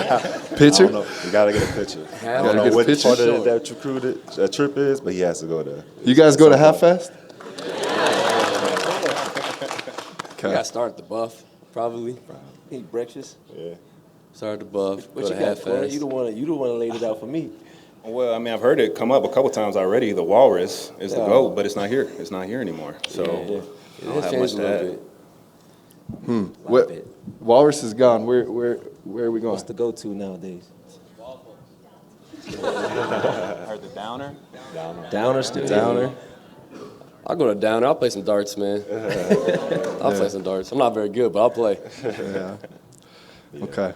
Picture? I don't know. You got to get a picture. I don't know what part of that trip is, but he has to go there. You guys go to half-fast? You got to start at the buff, probably. Eat breakfast. Yeah. Start at the buff, What go you to got, Cory? half-fast. You the one that laid it out for me. Well, I mean, I've heard it come up a couple times already. The Walrus is the GOAT, but it's not here. It's not here anymore. So I don't have much to add. What? Walrus is gone. Where are we going? What's the go-to nowadays? Heard the Downer? Downer still. Downer. I'll go to Downer. I'll play some darts, man. I'll play some darts. I'm not very good, but I'll play. Yeah. Okay.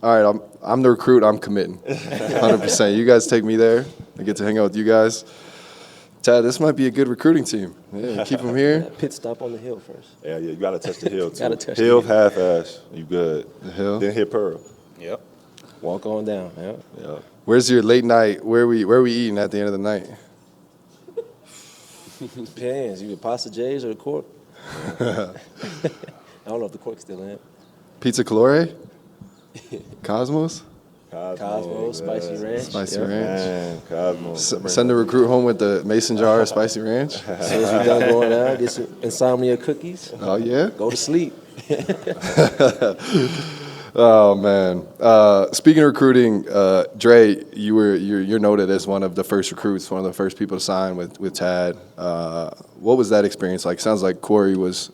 All right, I'm the recruit. I'm committing, 100%. You guys take me there. I get to hang out with you guys. Tad, this might be a good recruiting team. Yeah, keep them here. Pit stop on the hill first. Yeah, you got to touch the hill, too. Gotta touch hill, the hill. half-ass, you good. The hill. Then hit Pearl. Yep. Walk on down. Yeah. Yeah. Where's your late night? Where we eating at the end of the night? Depends. You get Pasta J's or the Cork. I don't know if the Cork's still in it. Pizza Colore? Cosmos? Cosmos, Spicy Ranch. Spicy Yep. Ranch. Man, Cosmos. Send the recruit home with the mason jar of Spicy Ranch. As soon as we're done going out, get some insomnia cookies. Oh, yeah? Go to sleep. Oh, man. Speaking of recruiting, Dre, you're noted as one of the first recruits, one of the first people to sign with Tad. What was that experience like? Sounds like Cory was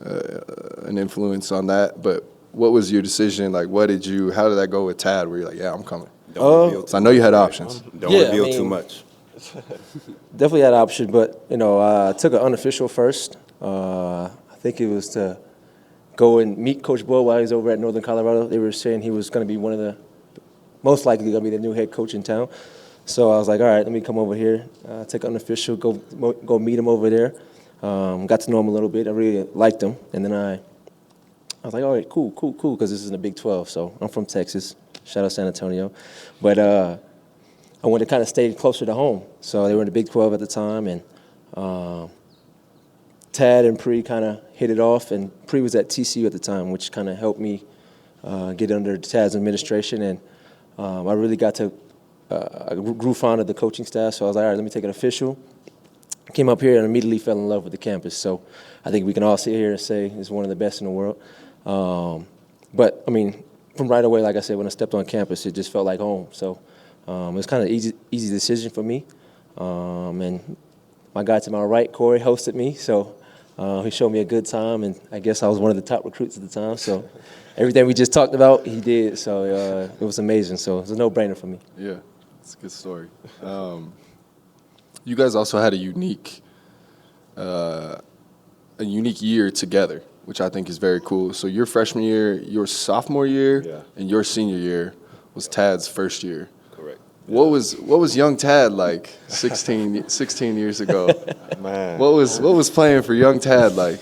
an influence on that, but what was your decision? Like, how did that go with Tad where you're like, yeah, I'm coming? Don't So I know you had options. reveal too much. Definitely had an option, but, I took an unofficial first. I think it was to go and meet Coach Boyle while he was over at Northern Colorado. They were saying he was going to be most likely going to be the new head coach in town. So I was like, all right, let me come over here, take an unofficial, go meet him over there. Got to know him a little bit. I really liked him. And then I was like, all right, cool, because this is in the Big 12. So I'm from Texas. Shout out San Antonio. But I wanted to kind of stay closer to home. So they were in the Big 12 at the time, and Tad and Pre kind of hit it off, and Pre was at TCU at the time, which kind of helped me get under Tad's administration, and I really got to I grew fond of the coaching staff, so I was like, all right, let me take it official. Came up here and immediately fell in love with the campus, so I think we can all sit here and say it's one of the best in the world. But, I mean, from right away, like I said, when I stepped on campus, it just felt like home, so it was kind of easy decision for me. And my guy to my right, Cory, hosted me, so he showed me a good time, and I guess I was one of the top recruits at the time. So everything we just talked about, he did. So it was amazing. So it was a no-brainer for me. Yeah, it's a good story. You guys also had a unique year together, which I think is very cool. So your freshman year, your sophomore year, and your senior year was Tad's first year. Correct. What was young Tad like 16 years ago? Man. What was playing for young Tad like?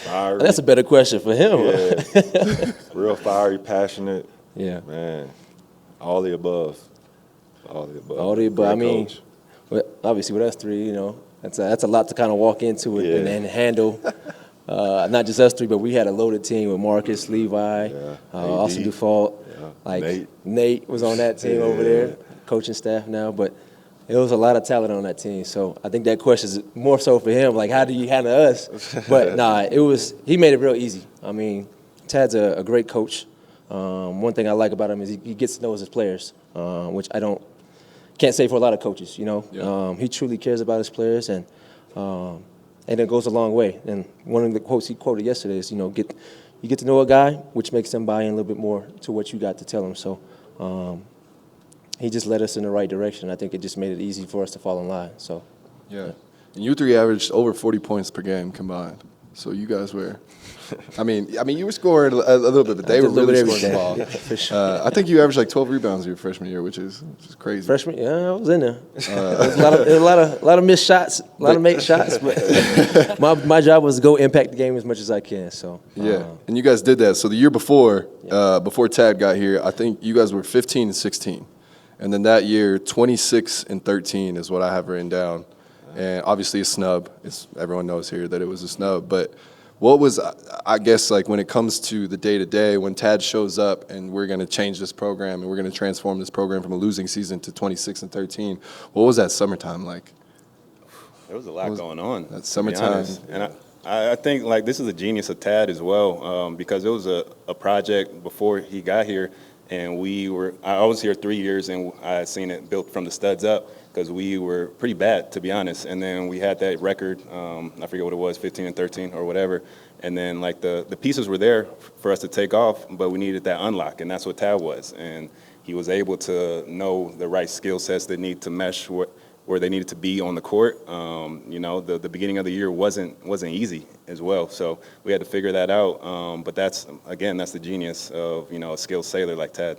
Fiery. That's a better question for him. Yeah. Real fiery, passionate. Yeah. Man. All the above. All the above. All the above. I Great mean, coach. obviously with us three, that's a lot to kind of walk into it Yeah. and handle. Not just us three, but we had a loaded team with Marcus, Levi, Austin AD. Dufault. Yeah. Like Nate was on that team over there, coaching staff now. But it was a lot of talent on that team. So I think that question is more so for him, like how do you handle us? But he made it real easy. I mean, Tad's a great coach. One thing I like about him is he gets to know his players, which I can't say for a lot of coaches. Yeah. He truly cares about his players, and it goes a long way. And one of the quotes he quoted yesterday is, you get to know a guy, which makes them buy in a little bit more to what you got to tell them. So he just led us in the right direction. I think it just made it easy for us to fall in line. So Yeah. And you three averaged over 40 points per game combined. So you guys were, I mean, you were scoring a little bit, but they were really scoring the ball. Yeah, for sure. I think you averaged like 12 rebounds your freshman year, which is crazy. Freshman, yeah, I was in there. There was a lot of missed shots, a lot of make shots, but my job was to go impact the game as much as I can. So Yeah, and you guys did that. So the year before, before Tad got here, I think you guys were 15 and 16, and then that year 26 and 13 is what I have written down, and obviously a snub. Everyone knows here that it was a snub, but. What was, I guess, like when it comes to the day-to-day, when Tad shows up and we're going to change this program and we're going to transform this program from a losing season to 26 and 13, what was that summertime like? There was a lot going on. That summertime. And I think, like, this is a genius of Tad as well, because it was a project before he got here, and I was here 3 years, and I had seen it built from the studs up, because we were pretty bad, to be honest. And then we had that record, I forget what it was, 15 and 13 or whatever. And then, like, the pieces were there for us to take off, but we needed that unlock, and that's what Tad was. And he was able to know the right skill sets that need to mesh where they needed to be on the court. The beginning of the year wasn't easy as well, so we had to figure that out. But that's the genius of, a skilled sailor like Tad.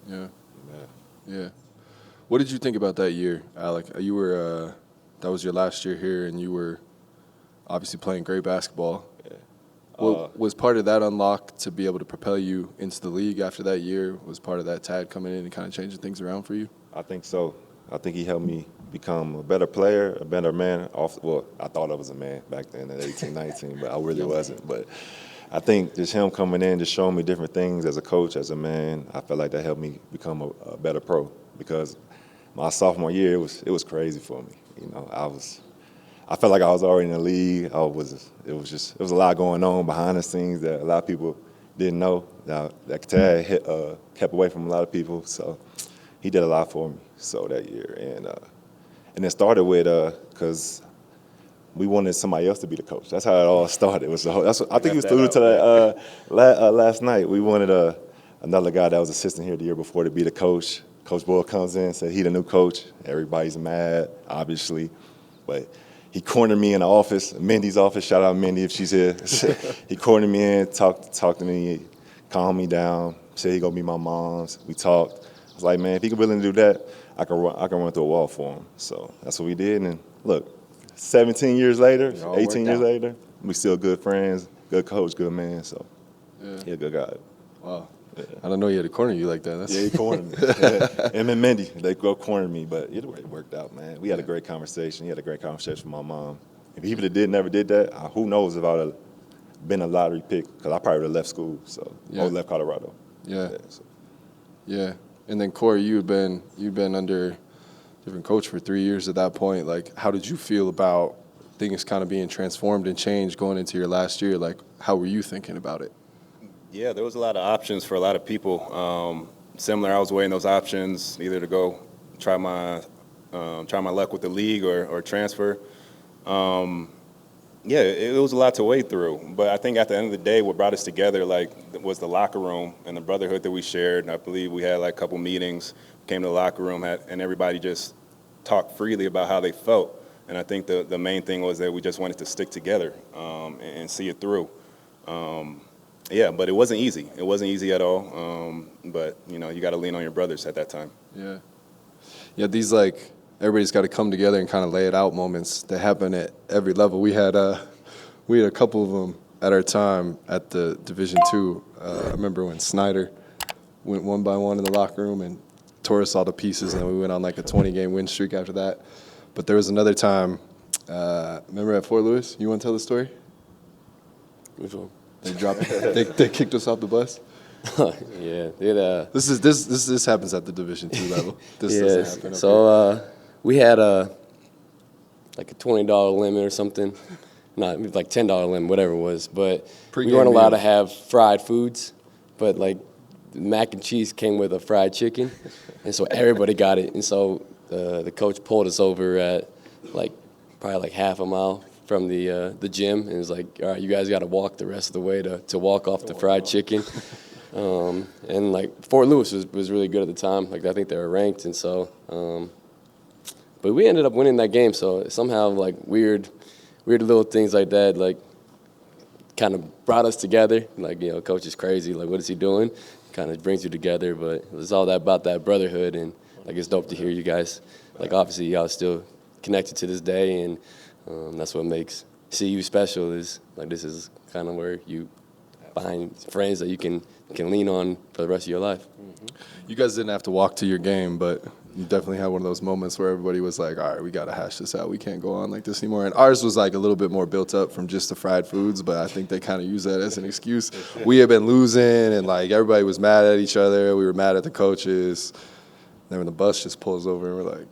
Yeah. What did you think about that year, Alec? You were that was your last year here, and you were obviously playing great basketball. Was part of that unlock to be able to propel you into the league after that year? Was part of that Tad coming in and kind of changing things around for you? I think so. I think he helped me become a better player, a better man. I thought I was a man back then at 18, 19, but I really wasn't. But I think just him coming in, just showing me different things as a coach, as a man, I felt like that helped me become a better pro, because my sophomore year, it was crazy for me. I felt like I was already in the league. It was a lot going on behind the scenes that a lot of people didn't know. That Tad kept away from a lot of people, so he did a lot for me. So that year, and it started with because we wanted somebody else to be the coach. That's how it all started. I think he was alluded to that last night. We wanted another guy that was assistant here the year before to be the coach. Coach Boyle comes in, said he the new coach. Everybody's mad, obviously, but he cornered me in the office, Mindy's office. Shout out Mindy if she's here. He cornered me in, talked to me, calmed me down. Said he gonna be my mom's. We talked. I was like, man, if he could willing to do that, I can run through a wall for him. So that's what we did. And look, 17 years later, 18 years later, we still good friends, good coach, good man. So, yeah, good guy. Wow. I don't know you had to corner you like that. Yeah, he cornered me. Yeah. Him and Mindy, they go corner me, but either way, it worked out, man. We had a great conversation. He had a great conversation with my mom. If he never did that, who knows if I would have been a lottery pick, because I probably would have left school, so I would left Colorado. Yeah. And then Cory, you've been under different coach for 3 years at that point. Like, how did you feel about things kind of being transformed and changed going into your last year? Like, how were you thinking about it? Yeah, there was a lot of options for a lot of people. Similar, I was weighing those options, either to go try my luck with the league or transfer. Yeah, it was a lot to wade through. But I think at the end of the day, what brought us together, like, was the locker room and the brotherhood that we shared. And I believe we had, like, a couple meetings, came to the locker room, and everybody just talked freely about how they felt. And I think the main thing was that we just wanted to stick together and see it through. Yeah, but it wasn't easy. It wasn't easy at all. But, you know, you got to lean on your brothers at that time. Yeah. Yeah, these, like, everybody's got to come together and kind of lay it out moments that happen at every level. We had a couple of them at our time at the Division II. I remember when Snyder went one by one in the locker room and tore us all to pieces, and then we went on like a 20-game win streak after that. But there was another time, remember at Fort Lewis? You want to tell the story? Which one? They dropped. they kicked us off the bus. Yeah. This happens at the Division II level. This doesn't happen. So we had like a $20 limit or something. Not like $10 limit, whatever it was. But we weren't allowed to have fried foods. But like the mac and cheese came with a fried chicken, and so everybody got it. And so the coach pulled us over at probably like half a mile from the gym, and was like, all right, you guys got to walk the rest of the way to walk off the fried chicken. And like Fort Lewis was really good at the time. Like I think they were ranked, and so, but we ended up winning that game. So somehow like weird little things like that like kind of brought us together. Like, you know, coach is crazy. Like, what is he doing? Kind of brings you together. But it's all that about that brotherhood, and like it's dope to hear you guys. Like obviously y'all still connected to this day, and that's what makes CU special. Is like this is kind of where you find friends that you can lean on for the rest of your life. Mm-hmm. You guys didn't have to walk to your game, but you definitely had one of those moments where everybody was like, all right, we got to hash this out. We can't go on like this anymore. And ours was like a little bit more built up from just the fried foods, but I think they kind of use that as an excuse. We had been losing, and like everybody was mad at each other. We were mad at the coaches. Then when the bus just pulls over, and we're like,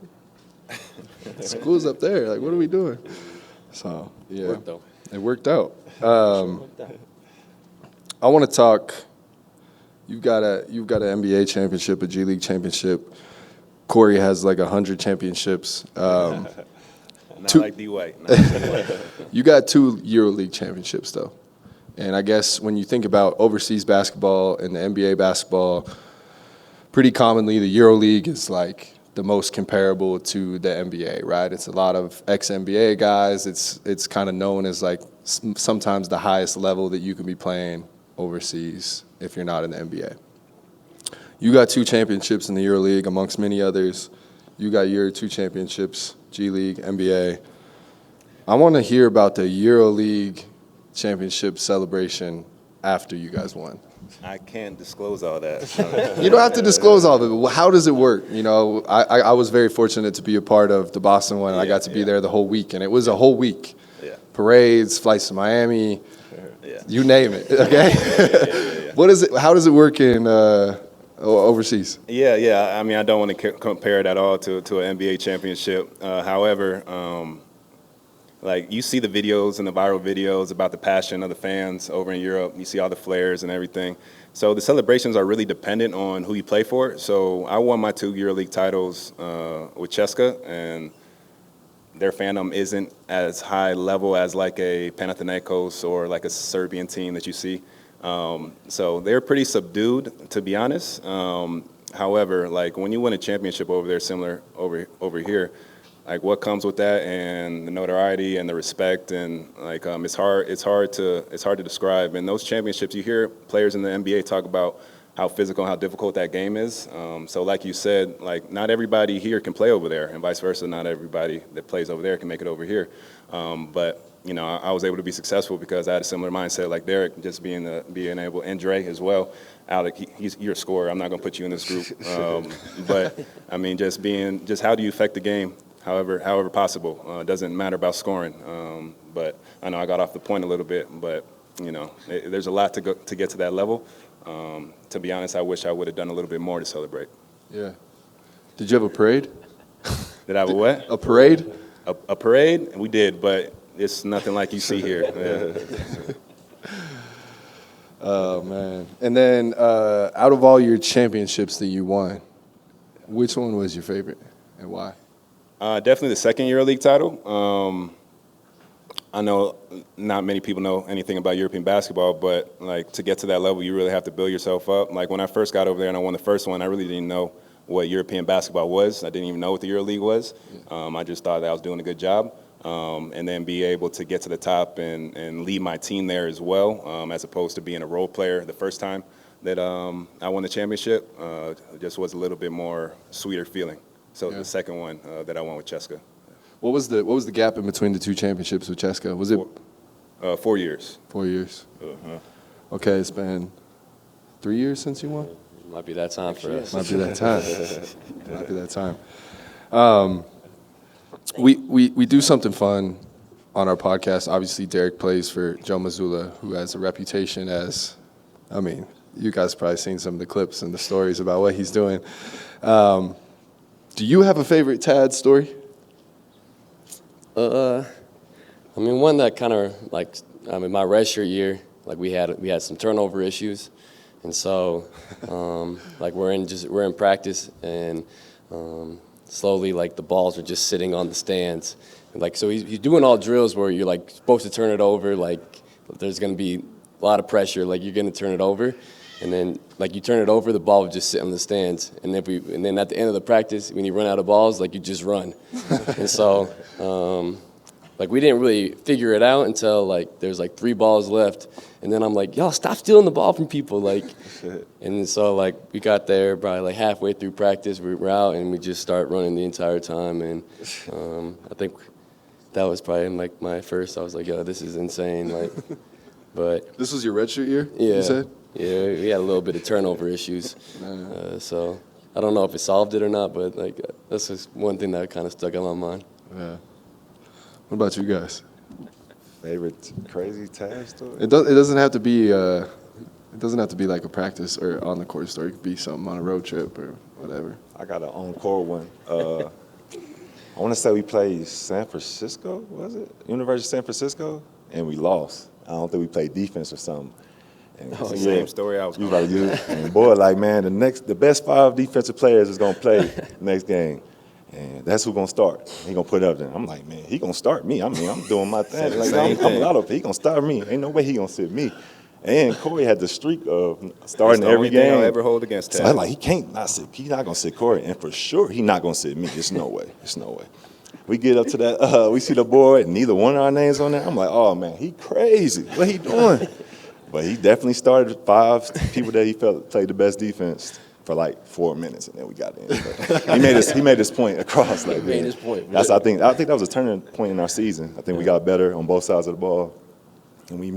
school's up there. Like, what are we doing? So, yeah. It worked out. I want to talk. You've got an NBA championship, a G League championship. Cory has like 100 championships. Not like D-White. You got 2 EuroLeague championships, though. And I guess when you think about overseas basketball and the NBA basketball, pretty commonly the EuroLeague is like the most comparable to the NBA, right? It's a lot of ex-NBA guys. It's kind of known as like sometimes the highest level that you can be playing overseas if you're not in the NBA. You got 2 championships in the EuroLeague amongst many others. You got your 2 championships, G League, NBA. I want to hear about the EuroLeague championship celebration after you guys won. I can't disclose all that. You don't have to disclose all of it, but how does it work? You know, I was very fortunate to be a part of the Boston one, and I got to be there the whole week, and it was a whole week. Yeah. Parades, flights to Miami, you name it, okay? What is it? How does it work in overseas? Yeah. I mean, I don't want to compare it at all to an NBA championship. However, like you see the videos and the viral videos about the passion of the fans over in Europe. You see all the flares and everything. So the celebrations are really dependent on who you play for. So I won my 2 EuroLeague titles with Ceska, and their fandom isn't as high level as like a Panathinaikos or like a Serbian team that you see. So they're pretty subdued, to be honest. However, like when you win a championship over there, similar over here, like what comes with that and the notoriety and the respect, and like it's hard to describe. And those championships, you hear players in the NBA talk about how physical and how difficult that game is. So like you said, like not everybody here can play over there, and vice versa. Not everybody that plays over there can make it over here. But I was able to be successful because I had a similar mindset like Derrick, just being able, and Dre as well. Alec, you're a scorer. I'm not going to put you in this group. But, I mean, just how do you affect the game however possible. It doesn't matter about scoring. But I know I got off the point a little bit, but, there's a lot to get to that level. To be honest, I wish I would have done a little bit more to celebrate. Yeah. Did you have a parade? Did I have a what? A parade? A parade? We did, but it's nothing like you see here. Yeah. Oh, man. And then out of all your championships that you won, which one was your favorite and why? Definitely the second EuroLeague title. I know not many people know anything about European basketball, but like to get to that level, you really have to build yourself up. Like when I first got over there and I won the first one, I really didn't know what European basketball was. I didn't even know what the EuroLeague was. I just thought that I was doing a good job. And then be able to get to the top and lead my team there as well, as opposed to being a role player the first time that I won the championship. Just was a little bit more sweeter feeling. So the second one that I won with Cheska. What was the gap in between the two championships with Cheska? Was it 4 years? 4 years. Uh-huh. Okay, it's been 3 years since you won. Might be that time for us. Might be that time. Might be that time. We do something fun on our podcast. Obviously, Derrick plays for Joe Mazzulla, who has a reputation as, I mean, you guys probably seen some of the clips and the stories about what he's doing. Do you have a favorite Tad story? I mean, one that kind of my redshirt year, like we had some turnover issues, and so like we're in practice and slowly like the balls are just sitting on the stands, and like so he's doing all drills where you're like supposed to turn it over, like there's gonna be a lot of pressure, like you're gonna turn it over. And then, like, you turn it over, the ball would just sit on the stands. And then at the end of the practice, when you run out of balls, like, you just run. And so, like, we didn't really figure it out until, like, there's, like, 3 balls left. And then I'm like, y'all, stop stealing the ball from people. Like, and so, like, we got there probably, like, halfway through practice. We were out, and we just start running the entire time. And I think that was probably, like, my first. I was like, yo, this is insane. Like, but. This was your redshirt year, yeah, you said? Yeah, we had a little bit of turnover issues, so I don't know if it solved it or not, but like that's just one thing that kind of stuck in my mind. Yeah. What about you guys? Favorite crazy Tad story? It doesn't have to be like a practice or on the court story. It could be something on a road trip or whatever. I got an on-court one. I want to say we played San Francisco, was it? University of San Francisco, and we lost. I don't think we played defense or something. And Same story I was going to use. And boy, like, man, the best 5 defensive players is going to play next game. And that's who's going to start. He going to put it up there. I'm like, man, he going to start me. I mean, I'm doing my thing. Like, I'm out of it. He going to start me. Ain't no way he going to sit me. And Cory had the streak of starting every game. I'll ever hold against Tad. So I'm like, he can't not sit. He's not going to sit Cory. And for sure, he's not going to sit me. There's no way. There's no way. We get up to that. We see the board, and neither one of our names on there. I'm like, oh, man, he crazy. What he doing? But he definitely started 5 people that he felt played the best defense for like 4 minutes, and then we got in. He made his point across. Like, made his point. That's I think that was a turning point in our season. I think we got better on both sides of the ball, and we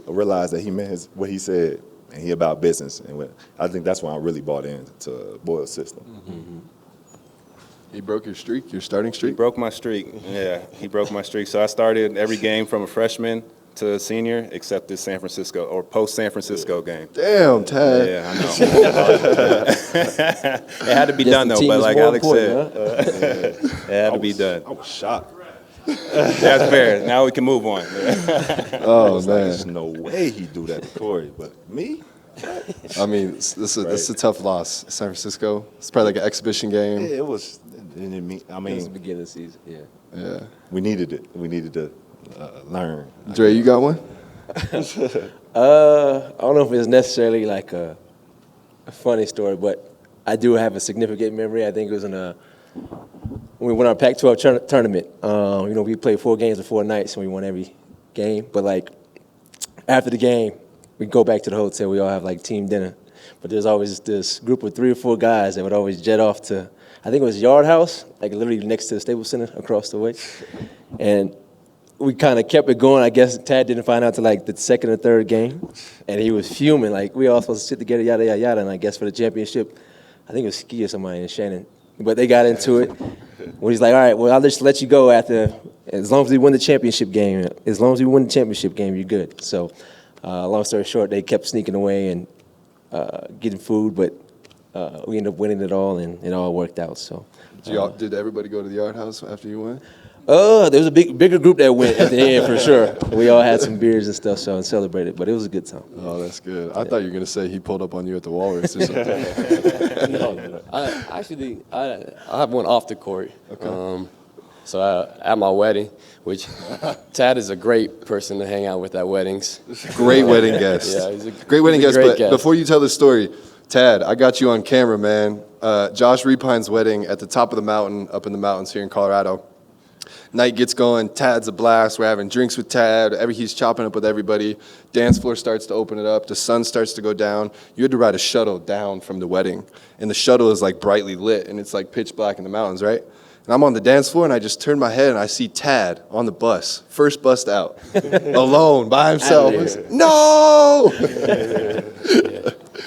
realized that he meant what he said, and he about business. And I think that's when I really bought into Boyle's system. Mm-hmm. He broke your streak, your starting streak? He broke my streak. Yeah, he broke my streak. So I started every game from a freshman to senior, except this San Francisco or post San Francisco game. Damn, Tad. Yeah, I know. It had to be done though, but like Alex said, it had to be done. I was shocked. That's fair. Now we can move on. Oh man, there's no way he do that to Cory, but me. I mean, this is a tough loss. San Francisco. It's probably like an exhibition game. Yeah, it was. I mean, it was the beginning of the season. Yeah. Yeah. We needed it. We needed to learn. Dre, you got one? I don't know if it's necessarily like a funny story, but I do have a significant memory. I think it was when we won our Pac-12 tournament. We played 4 games in 4 nights, and we won every game. But like after the game, we go back to the hotel. We all have like team dinner, but there's always this group of 3 or 4 guys that would always jet off to, I think it was Yard House, like literally next to the Staples Center across the way, and we kind of kept it going. I guess Tad didn't find out till like the second or third game, and he was fuming. Like, we all supposed to sit together, yada, yada, yada. And I guess for the championship, I think it was Ski or somebody in Shannon. But they got into it. Well, he's like, all right, well, I'll just let you go after, as long as we win the championship game. As long as we win the championship game, you're good. So, long story short, they kept sneaking away and getting food, but we ended up winning it all, and it all worked out. So, Did everybody go to the Yard House after you won? there was a bigger group that went at the end for sure. We all had some beers and stuff, so and celebrated, but it was a good time. Oh, that's good. I thought you were going to say he pulled up on you at the Walrus or something. No, I have one off the court. Okay. So at my wedding, which Tad is a great person to hang out with at weddings. Great wedding guest. Yeah, he's a great wedding he's a guest. great But guest. before you tell the story, Tad, I got you on camera, man. Josh Repine's wedding at the top of the mountain, up in the mountains here in Colorado. Night gets going. Tad's a blast. We're having drinks with Tad. He's chopping up with everybody. Dance floor starts to open it up. The sun starts to go down. You had to ride a shuttle down from the wedding. And the shuttle is like brightly lit, and it's like pitch black in the mountains, right? And I'm on the dance floor, and I just turn my head, and I see Tad on the bus, first bus out, alone, by himself. No!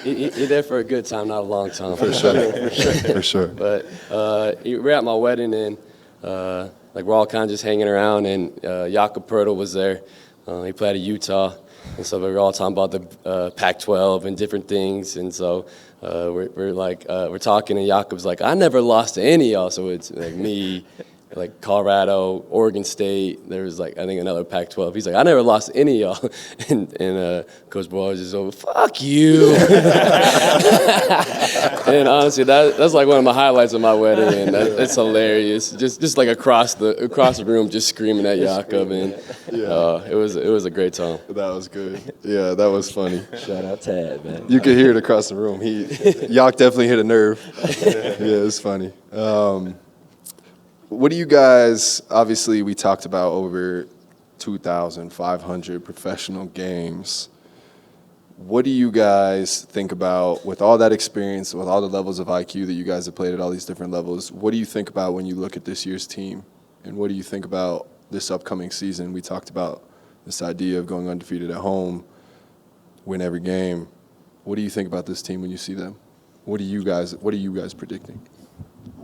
You're there for a good time, not a long time. For sure. For sure. But we're at my wedding, and like we're all kind of just hanging around, and Jakob Pertl was there. He played at Utah, and so we were all talking about the Pac-12 and different things, and so we're talking, and Jakob's like, I never lost to any of y'all. So it's like me, like Colorado, Oregon State. There was like I think another Pac-12. He's like, I never lost to any of y'all, and Coach Boyle was just over, fuck you. And honestly, that's like one of my highlights of my wedding, and it's hilarious. Just like across the room, just screaming at Jakob, and it was a great time. That was good. Yeah, that was funny. Shout out Tad, man. You could hear it across the room. Yak definitely hit a nerve. Yeah, it was funny. What do you guys, obviously we talked about over 2,500 professional games. What do you guys think about, with all that experience, with all the levels of IQ that you guys have played at all these different levels, what do you think about when you look at this year's team? And what do you think about this upcoming season? We talked about this idea of going undefeated at home, win every game. What do you think about this team when you see them? What are you guys predicting?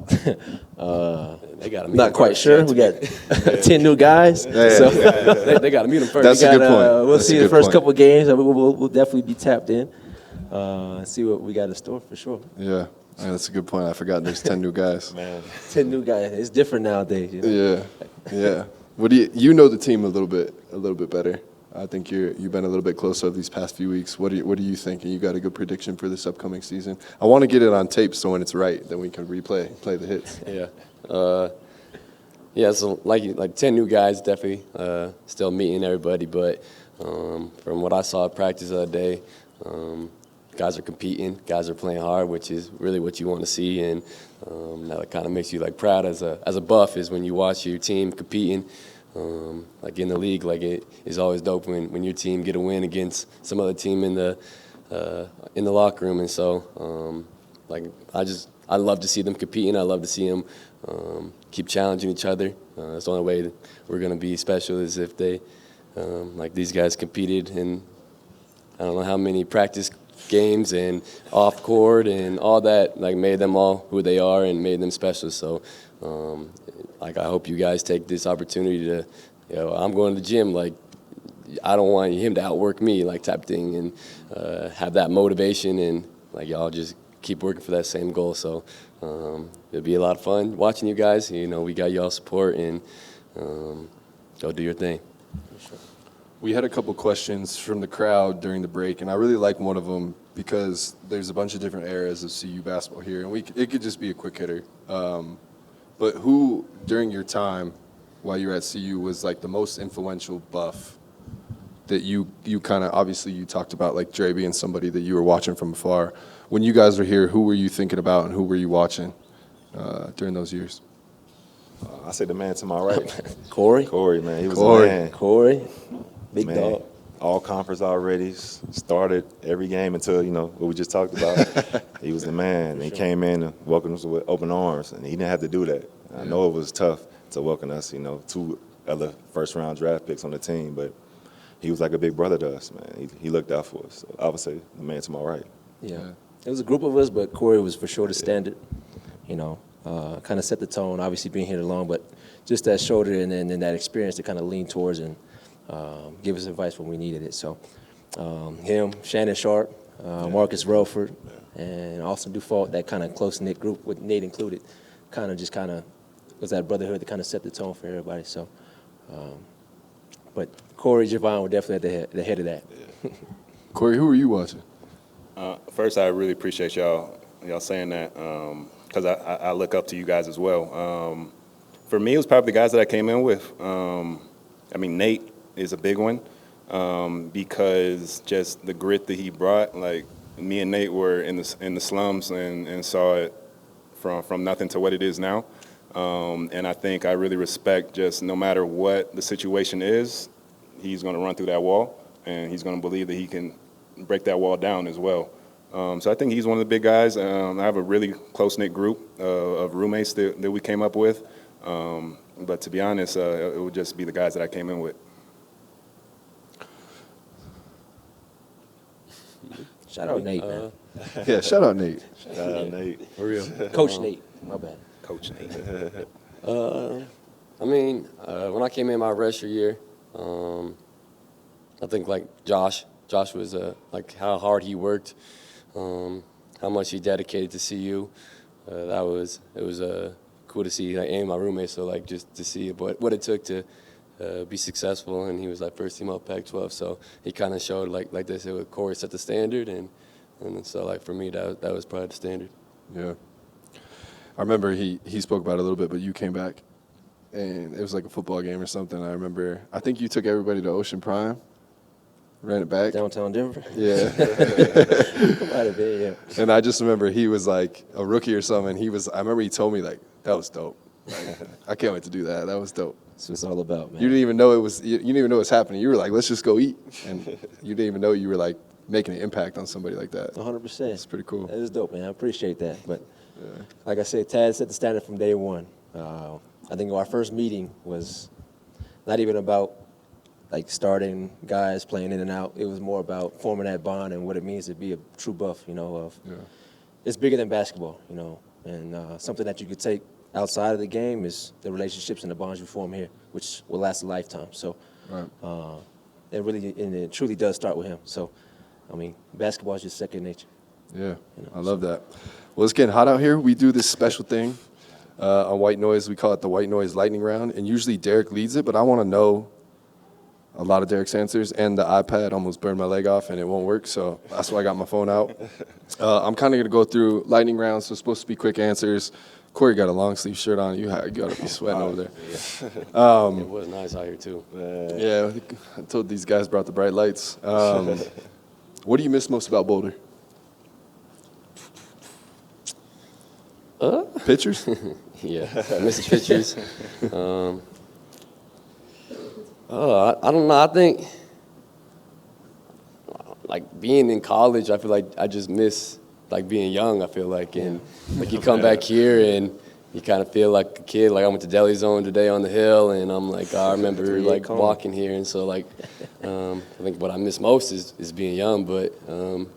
They got to meet Not him quite first. sure. We got 10 new guys. So They got to meet him first. That's a good point. We'll That's see a the good first point. couple of games. We'll definitely be tapped in. See what we got in store for sure. Yeah, that's a good point. I forgot there's 10 new guys. Man, 10 new guys. It's different nowadays. You know? Yeah. What do you know the team a little bit better? I think you've been a little bit closer these past few weeks. What do you think? And you got a good prediction for this upcoming season? I want to get it on tape so when it's right, then we can play the hits. Yeah. So like 10 new guys, definitely still meeting everybody. But from what I saw at practice the other day, guys are competing, guys are playing hard, which is really what you want to see, and that kind of makes you like proud as a buff is when you watch your team competing. Like in the league, like it is always dope when your team get a win against some other team in the locker room, and so I love to see them competing. I love to see them keep challenging each other. That's the only way that we're gonna be special is if they like these guys competed in I don't know how many practice games and off court and all that, like made them all who they are and made them special. So. Like I hope you guys take this opportunity to, I'm going to the gym. Like I don't want him to outwork me, like type thing, and have that motivation and like y'all just keep working for that same goal. So it'll be a lot of fun watching you guys. We got y'all support and go do your thing. We had a couple questions from the crowd during the break, and I really like one of them because there's a bunch of different eras of CU basketball here, and it could just be a quick hitter. But who, during your time while you were at CU, was like the most influential buff that you kind of, obviously you talked about like Dre being somebody that you were watching from afar. When you guys were here, who were you thinking about and who were you watching during those years? I say the man to my right. Cory, Man. He was Cory. a man. Cory, big Man, dog. all conference already, started every game until, what we just talked about. He was the man. He came in and welcomed us with open arms, and he didn't have to do that. I know it was tough to welcome us, to other first-round draft picks on the team, but he was like a big brother to us, man. He looked out for us. So I would say the man to my right. Yeah. It was a group of us, but Cory was for sure the standard. You know, kind of set the tone. Obviously being here alone, but just that shoulder and then that experience to kind of lean towards and give us advice when we needed it. So him, Shannon Sharp, Marcus Relford, and Austin Dufault, that kind of close-knit group with Nate included, kind of was that brotherhood that kind of set the tone for everybody. So, but Cory, Javon were definitely at the head of that. Cory, who are you watching? First, I really appreciate y'all saying that because I look up to you guys as well. For me, it was probably the guys that I came in with. I mean, Nate is a big one because just the grit that he brought. Like me and Nate were in the slums and saw it from nothing to what it is now. And I think I really respect just no matter what the situation is, he's going to run through that wall and he's going to believe that he can break that wall down as well. So I think he's one of the big guys. I have a really close-knit group of roommates that we came up with. But to be honest, it would just be the guys that I came in with. Shout out Nate, man. Yeah, shout out Nate. Shout out Nate. For real. Coach Nate, my bad. Coach Nate. I mean, when I came in my freshman year, I think like Josh was like how hard he worked, how much he dedicated to CU. It was cool to see like, and my roommate, so like just to see what it took to be successful, and he was like first team all Pac-12, so he kind of showed like they said with Cory set the standard, and so like for me that was probably the standard. Yeah. I remember he spoke about it a little bit, but you came back, and it was like a football game or something. I think you took everybody to Ocean Prime, ran it back. Downtown Denver? Yeah. Might have been, yeah. And I just remember he was like a rookie or something. I remember he told me like, that was dope. Like, I can't wait to do that. That was dope. That's what it's all about, man. You didn't even know you didn't even know it was happening. You were like, let's just go eat. And you didn't even know you were like making an impact on somebody like that. 100%. It's pretty cool. That is dope, man. I appreciate that. But like I said, Tad set the standard from day one. I think our first meeting was not even about like starting guys playing in and out. It was more about forming that bond and what it means to be a true buff, you know, it's bigger than basketball, you know, and something that you could take outside of the game is the relationships and the bonds you form here, which will last a lifetime. So it truly does start with him. So, I mean, basketball is just second nature. Yeah, You know, I love that. Well, it's getting hot out here. We do this special thing on White Noise. We call it the White Noise Lightning Round, and usually Derrick leads it, but I want to know a lot of Derrick's answers, and the iPad almost burned my leg off, and it won't work, so that's why I got my phone out. I'm kind of going to go through lightning rounds, so it's supposed to be quick answers. Cory got a long-sleeve shirt on. You got to be sweating over there. It was nice out here, too. Yeah, I told these guys brought the bright lights. What do you miss most about Boulder? Pictures? Yeah, I miss the pictures. I don't know. I think, like, being in college, I feel like I just miss, like, being young, I feel like. And, like, you come back here and you kind of feel like a kid. Like, I went to Deli Zone today on the hill, and I'm like, I remember, like, walking here. And so, like, I think what I miss most is being young. But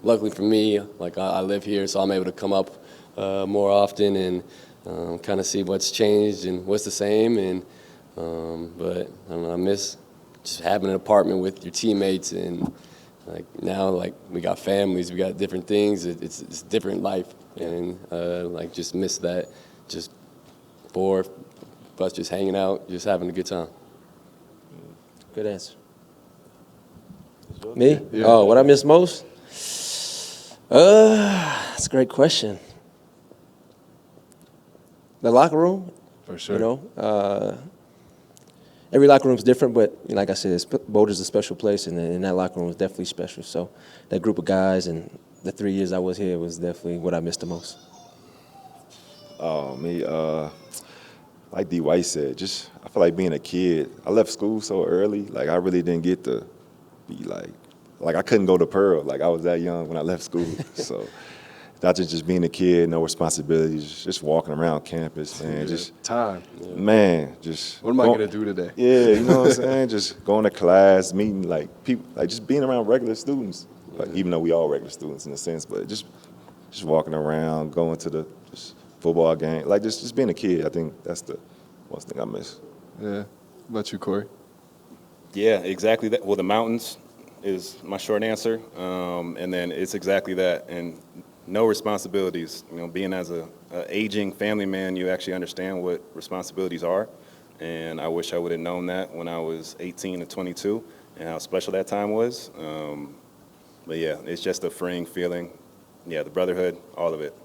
luckily for me, like, I live here, so I'm able to come up more often and kind of see what's changed and what's the same. And but I don't know, I miss just having an apartment with your teammates, and like now, like we got families, we got different things. It's different life, and like just miss that. Just 4 of us just hanging out, just having a good time. Good answer. Me? Yeah. Oh, what I miss most? That's a great question. The locker room. For sure. You know, every locker room is different, but like I said, Boulder's a special place, and that locker room was definitely special. So that group of guys and the 3 years I was here was definitely what I missed the most. Oh, me, like D. White said, just I feel like being a kid. I left school so early, like I really didn't get to be like I couldn't go to Pearl. Like I was that young when I left school. So not just being a kid, no responsibilities, just walking around campus, man. Just time. man, just What am I gonna do today? Yeah, you know what I'm saying? Just going to class, meeting like people, like just being around regular students. Like even though we all regular students in a sense, but just walking around, going to the just football game, like just being a kid. I think that's the one thing I miss. Yeah. What about you, Cory? Yeah, exactly that. Well, the mountains is my short answer, and then it's exactly that, and no responsibilities. You know, being as a aging family man, you actually understand what responsibilities are, and I wish I would have known that when I was 18 to 22, and how special that time was. But yeah, it's just a freeing feeling. Yeah, the brotherhood, all of it.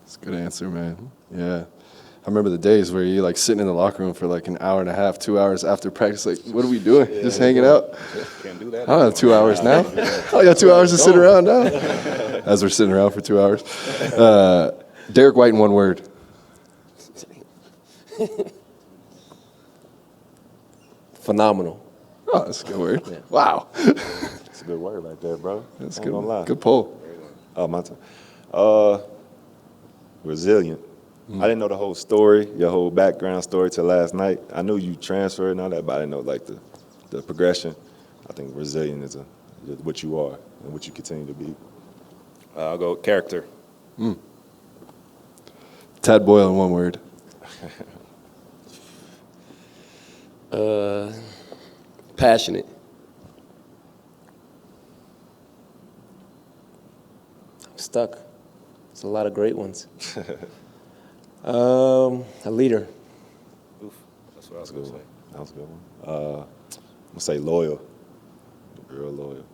That's a good answer, man. Yeah. I remember the days where you're like sitting in the locker room for like an hour and a half, 2 hours after practice. Like, what are we doing? Just hanging out? Can't do that. I don't have 2 hours now. I got 2 hours to sit around now. As we're sitting around for 2 hours. Derrick White in one word. Phenomenal. Oh, that's a good word. Yeah. Wow. That's a good word right there, bro. That's I ain't good. gonna lie. Good poll. Oh, my turn. Resilient. I didn't know the whole story, your whole background story till last night. I knew you transferred and all that, but I didn't know like the progression. I think resilient is what you are and what you continue to be. I'll go character. Tad Boyle in one word. Passionate. I'm stuck. There's a lot of great ones. A leader. Oof, that's what I was going to say. That was a good one. I'm going to say loyal. Real loyal.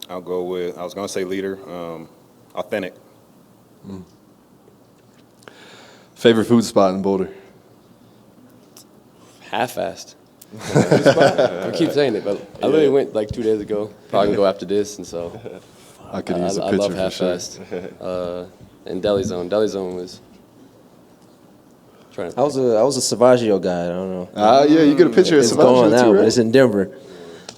I'll go with, I was going to say leader, authentic. Favorite food spot in Boulder? Half-assed. I keep saying it, but I literally went like 2 days ago. Probably gonna go after this, and so I could use a I picture love for half-assed. And Deli Zone. Deli Zone was trying to. I was a Savaggio guy. I don't know. Yeah, you get a picture of It's Savaggio gone now, too, but right? it's in Denver.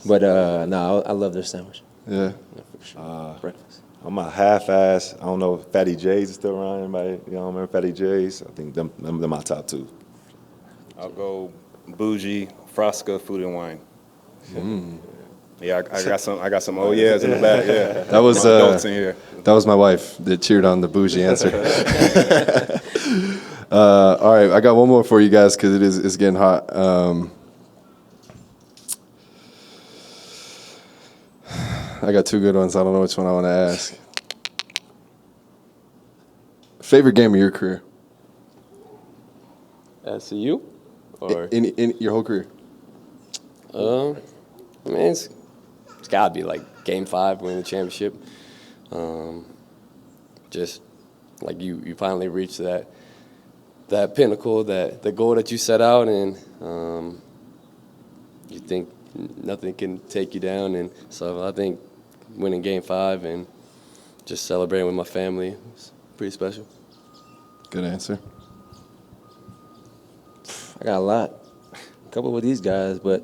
But no, I love their sandwich. Yeah. For sure. Breakfast. I'm a half-ass. I don't know if Fatty J's is still around. Anybody, you know, remember Fatty J's? I think them my top two. I'll go bougie, Frasca, food and wine. Yeah, I got some oh yeahs in the back. Yeah, That was My adults in here. that was my wife that cheered on the bougie answer. All right, I got one more for you guys because it's getting hot. I got two good ones. I don't know which one I want to ask. Favorite game of your career? SCU? Or In your whole career? I mean, it's got to be like Game 5, winning the championship. Just like you finally reached that pinnacle, the goal that you set out, and you think nothing can take you down. And so I think winning Game 5 and just celebrating with my family was pretty special. Good answer. I got a lot. A couple with these guys, but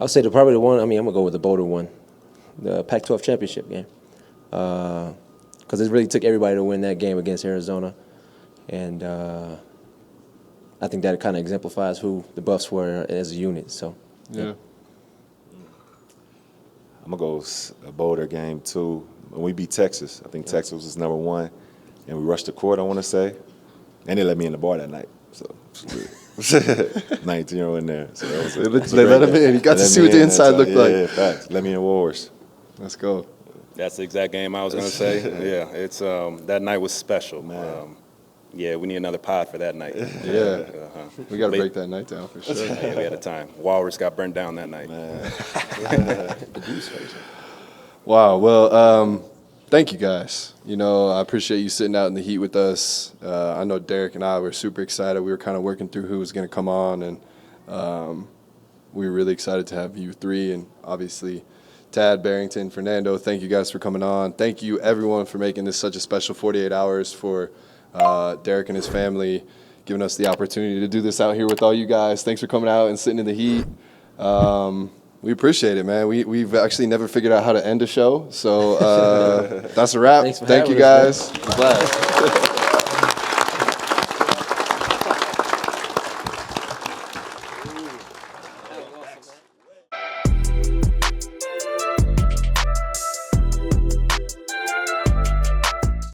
I'll say probably the one, I'm going to go with the Boulder one, the Pac-12 championship game. Because it really took everybody to win that game against Arizona. And I think that kind of exemplifies who the Buffs were as a unit. So Yeah. I'm gonna go a Boulder game too. When we beat Texas, I think Texas was number one, and we rushed the court. I want to say, and they let me in the bar that night. So 19-year-old in there. So that was They let him in. You got to see what the inside looked like. Yeah, facts. Let me in Wars. Let's go. That's the exact game I was going to say. Yeah, it's that night was special. Yeah, we need another pod for that night. Yeah. We got to break that night down for sure. Yeah, we had a time. Walrus got burnt down that night. Wow. Well, thank you guys. You know, I appreciate you sitting out in the heat with us. I know Derrick and I were super excited. We were kind of working through who was going to come on, and we were really excited to have you three, and obviously Tad, Barrington, Fernando. Thank you guys for coming on. Thank you, everyone, for making this such a special 48 hours for Derrick and his family, giving us the opportunity to do this out here with all you guys. Thanks for coming out and sitting in the heat. We appreciate it, man. We've actually never figured out how to end a show, so that's a wrap. Thanks for Thank you, having us, guys. I'm glad.